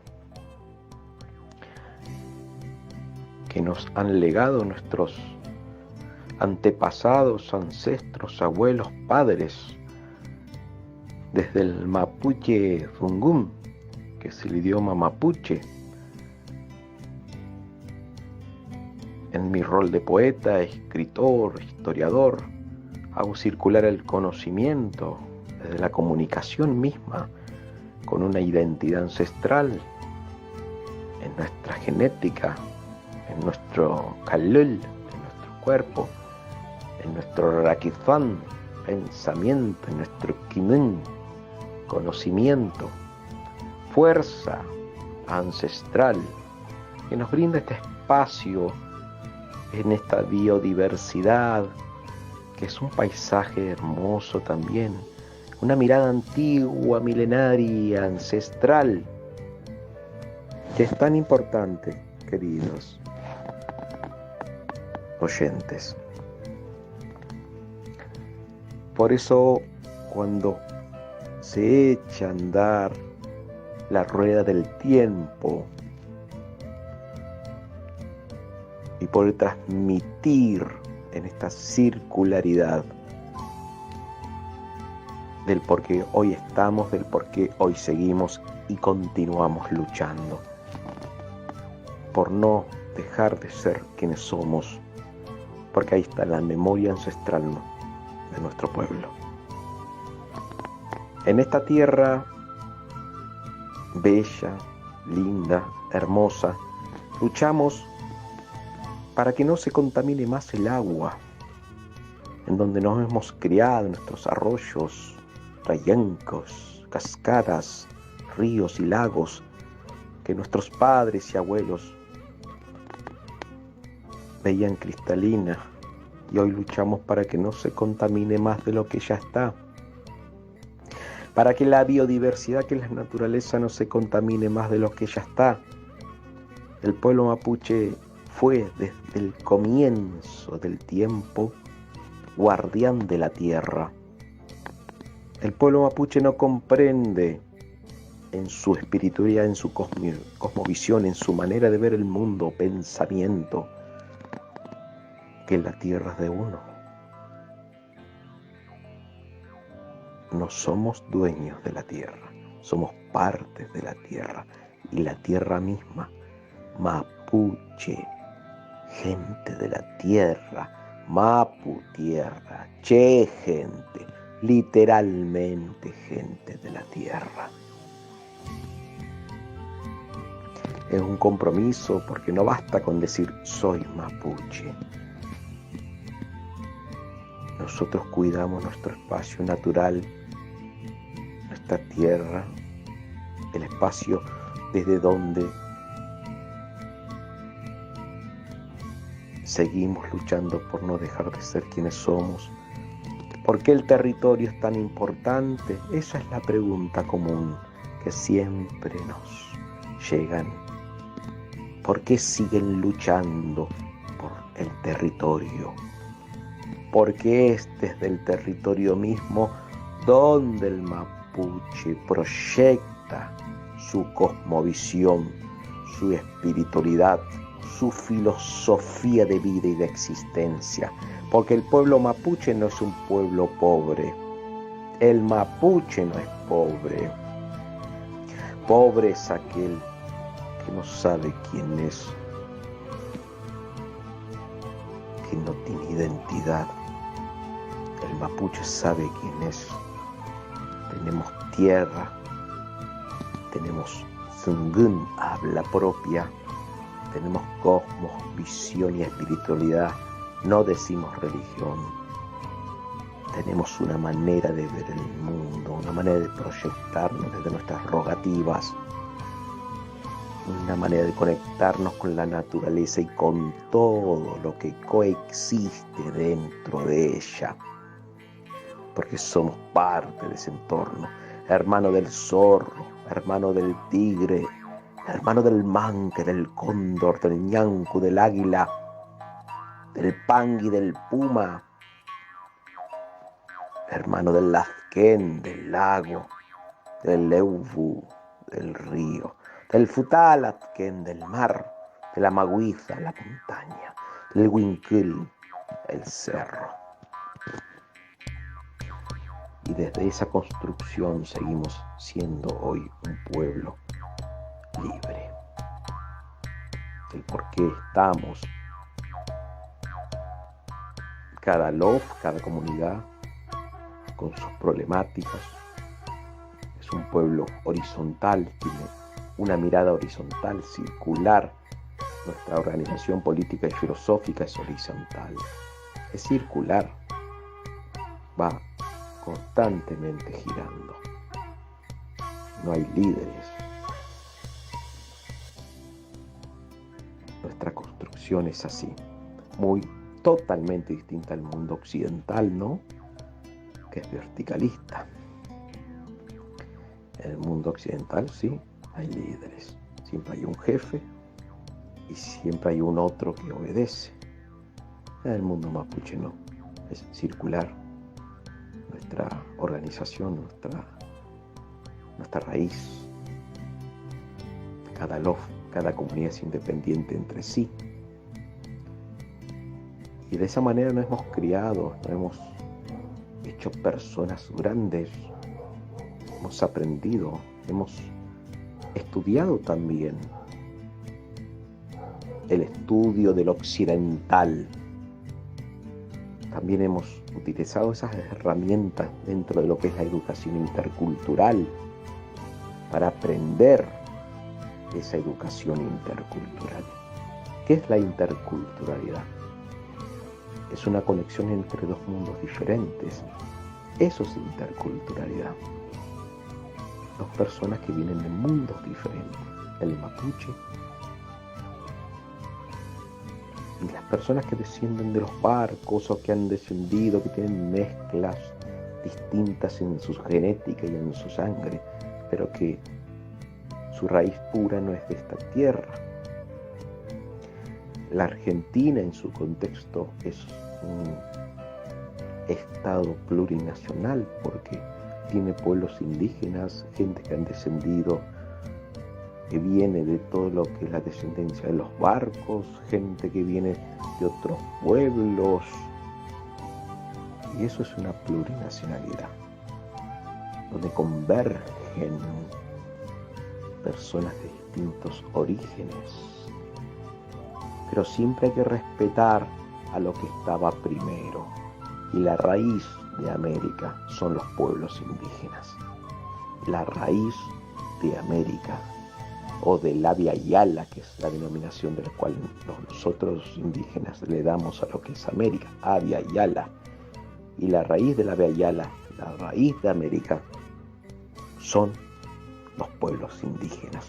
que nos han legado nuestros antepasados, ancestros, abuelos, padres, desde el mapuche zungún, que es el idioma mapuche. En mi rol de poeta, escritor, historiador, hago circular el conocimiento desde la comunicación misma, con una identidad ancestral, en nuestra genética, en nuestro calul, en nuestro cuerpo, en nuestro raquizán, pensamiento, en nuestro kimun, conocimiento, fuerza ancestral, que nos brinda este espacio en esta biodiversidad que es un paisaje hermoso también, una mirada antigua, milenaria, ancestral, que es tan importante, queridos oyentes. Por eso, cuando se echa a andar la rueda del tiempo y por transmitir en esta circularidad del por qué hoy estamos, del por qué hoy seguimos y continuamos luchando por no dejar de ser quienes somos, porque ahí está la memoria ancestral de nuestro pueblo. En esta tierra bella, linda, hermosa, luchamos para que no se contamine más el agua, en donde nos hemos criado, nuestros arroyos, rayancos, cascadas, ríos y lagos, que nuestros padres y abuelos veían cristalina, y hoy luchamos para que no se contamine más de lo que ya está, para que la biodiversidad, que la naturaleza, no se contamine más de lo que ya está. El pueblo mapuche fue desde el comienzo del tiempo guardián de la tierra. El pueblo mapuche no comprende en su espiritualidad, en su cosmovisión, en su manera de ver el mundo, pensamiento, que la tierra es de uno. No somos dueños de la tierra, somos partes de la tierra, y la tierra misma, mapuche, gente de la tierra, mapu tierra, che gente, literalmente gente de la tierra. Es un compromiso, porque no basta con decir soy mapuche. Nosotros cuidamos nuestro espacio natural, nuestra tierra, el espacio desde donde seguimos luchando por no dejar de ser quienes somos. ¿Por qué el territorio es tan importante? Esa es la pregunta común que siempre nos llegan. ¿Por qué siguen luchando por el territorio? Porque es desde el territorio mismo donde el mapuche proyecta su cosmovisión, su espiritualidad, su filosofía de vida y de existencia. Porque el pueblo mapuche no es un pueblo pobre. El mapuche no es pobre. Pobre es aquel que no sabe quién es, que no tiene identidad. El mapuche sabe quién es. Tenemos tierra, tenemos zungun, habla propia, tenemos cosmos, visión y espiritualidad. No decimos religión. Tenemos una manera de ver el mundo, una manera de proyectarnos desde nuestras rogativas, una manera de conectarnos con la naturaleza y con todo lo que coexiste dentro de ella, porque somos parte de ese entorno, hermano del zorro, hermano del tigre, hermano del manque, del cóndor, del ñancu, del águila, del pangui, del puma, hermano del lazquén, del lago, del leuvu, del río, del futalatquén, del mar, de la maguiza, la montaña, del huinquil, el cerro. Y desde esa construcción seguimos siendo hoy un pueblo libre. El por qué estamos, cada lof, cada comunidad, con sus problemáticas. Es un pueblo horizontal, tiene una mirada horizontal, circular. Nuestra organización política y filosófica es horizontal, es circular, va constantemente girando. No hay líderes. Nuestra construcción es así, muy totalmente distinta al mundo occidental, ¿no? Que es verticalista. En el mundo occidental sí, hay líderes. Siempre hay un jefe y siempre hay un otro que obedece. En el mundo mapuche no, es circular. Nuestra organización, nuestra raíz. Cada comunidad es independiente entre sí. Y de esa manera nos hemos criado, nos hemos hecho personas grandes, hemos aprendido, hemos estudiado también el estudio del occidental. También hemos utilizado esas herramientas dentro de lo que es la educación intercultural para aprender esa educación intercultural. ¿Qué es la interculturalidad? Es una conexión entre dos mundos diferentes. Eso es interculturalidad. Dos personas que vienen de mundos diferentes. El mapuche y las personas que descienden de los barcos o que han descendido, que tienen mezclas distintas en su genética y en su sangre, pero que su raíz pura no es de esta tierra. La Argentina en su contexto es un estado plurinacional porque tiene pueblos indígenas, gente que han descendido, que viene de todo lo que es la descendencia de los barcos, gente que viene de otros pueblos. Y eso es una plurinacionalidad, donde convergen personas de distintos orígenes. Pero siempre hay que respetar a lo que estaba primero. Y la raíz de América son los pueblos indígenas. La raíz de América, o del Abya Yala, que es la denominación de la cual nosotros indígenas le damos a lo que es América, Abya Yala. Y la raíz de la Abya Yala, la raíz de América, son los pueblos indígenas.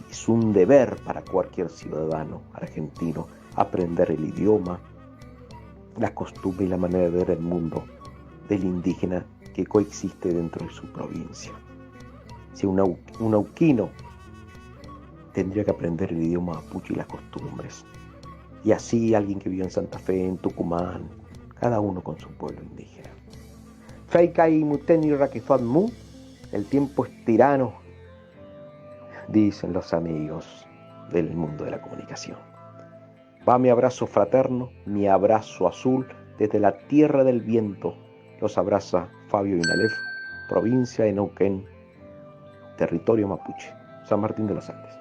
Y es un deber para cualquier ciudadano argentino aprender el idioma, la costumbre y la manera de ver el mundo del indígena que coexiste dentro de su provincia. Si un auquino tendría que aprender el idioma mapuche y las costumbres. Y así alguien que vive en Santa Fe, en Tucumán, cada uno con su pueblo indígena. Feikai muteni raquifadmu, el tiempo es tirano, dicen los amigos del mundo de la comunicación. Va mi abrazo fraterno, mi abrazo azul, desde la tierra del viento. Los abraza Fabio Inalef, provincia de Neuquén, territorio mapuche, San Martín de los Andes.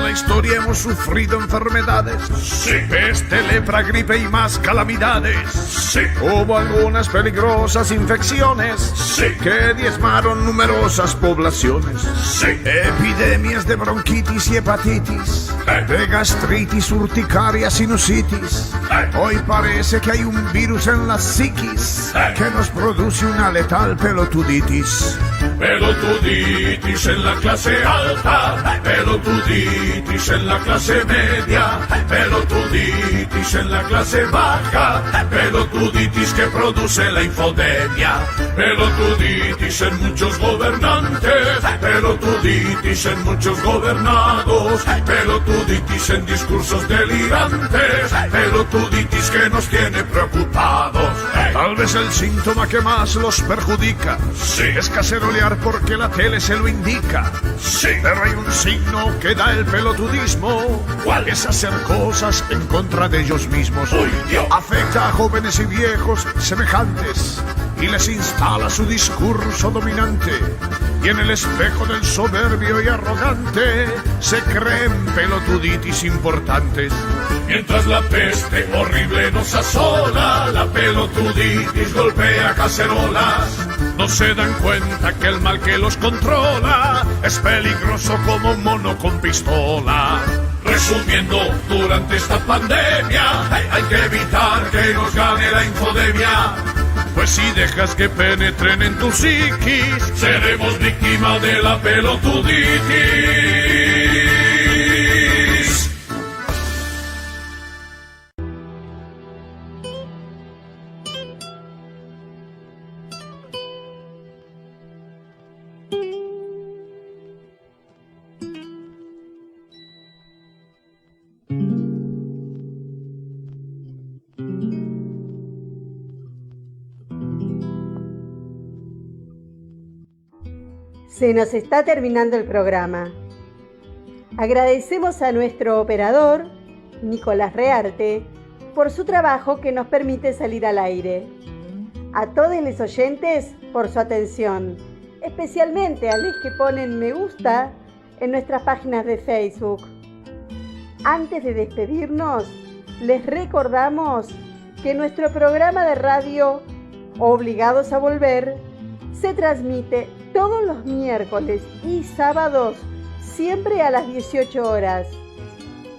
Historia hemos sufrido enfermedades, sí, peste, lepra, gripe y más calamidades, sí, hubo algunas peligrosas infecciones, sí, que diezmaron numerosas poblaciones, sí, epidemias de bronquitis y hepatitis, de gastritis, urticaria, sinusitis, hoy parece que hay un virus en la psiquis, que nos produce una letal pelotuditis. Pelotuditis en la clase alta, pelotuditis en la clase media, pelotuditis en la clase baja, pelotuditis que produce la infodemia, pelotuditis en muchos gobernantes, pelotuditis en muchos gobernados, pelotuditis en discursos delirantes, pelotuditis que nos tiene preocupados. Tal vez el síntoma que más los perjudica, sí, es cacerolear porque la tele se lo indica, sí, pero hay un signo que da el pelotudismo. ¿Cuál? Es hacer cosas en contra de ellos mismos. Uy, Dios. Afecta a jóvenes y viejos semejantes y les instala su discurso dominante. Y en el espejo del soberbio y arrogante se creen pelotuditis importantes. Mientras la peste horrible nos asola, la pelotuditis golpea cacerolas. No se dan cuenta que el mal que los controla es peligroso como un mono con pistola. Resumiendo, durante esta pandemia hay que evitar que nos gane la infodemia. Pues si dejas que penetren en tu psiquis, seremos víctimas de la pelotuditis. Se nos está terminando el programa. Agradecemos a nuestro operador, Nicolás Rearte, por su trabajo que nos permite salir al aire. A todos los oyentes por su atención, especialmente a los que ponen me gusta en nuestras páginas de Facebook. Antes de despedirnos, les recordamos que nuestro programa de radio Obligados a Volver se transmite todos los miércoles y sábados, siempre a las 18 horas.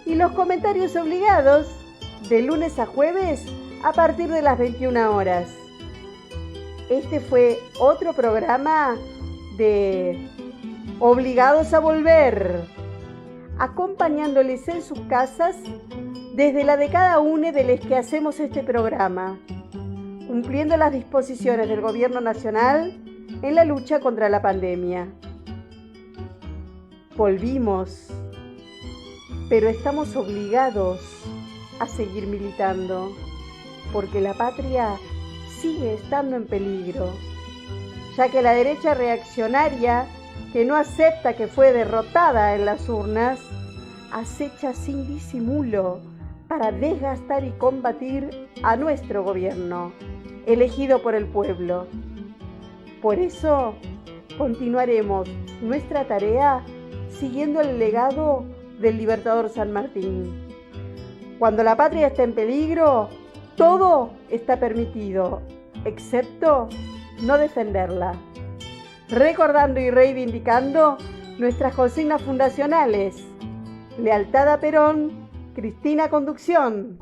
Y los comentarios obligados, de lunes a jueves, a partir de las 21 horas. Este fue otro programa de Obligados a Volver, acompañándoles en sus casas desde la de cada uno de los que hacemos este programa, cumpliendo las disposiciones del Gobierno Nacional en la lucha contra la pandemia. Volvimos, pero estamos obligados a seguir militando, porque la patria sigue estando en peligro, ya que la derecha reaccionaria, que no acepta que fue derrotada en las urnas, acecha sin disimulo para desgastar y combatir a nuestro gobierno, elegido por el pueblo. Por eso, continuaremos nuestra tarea siguiendo el legado del Libertador San Martín. Cuando la patria está en peligro, todo está permitido, excepto no defenderla. Recordando y reivindicando nuestras consignas fundacionales: lealtad a Perón, Cristina Conducción.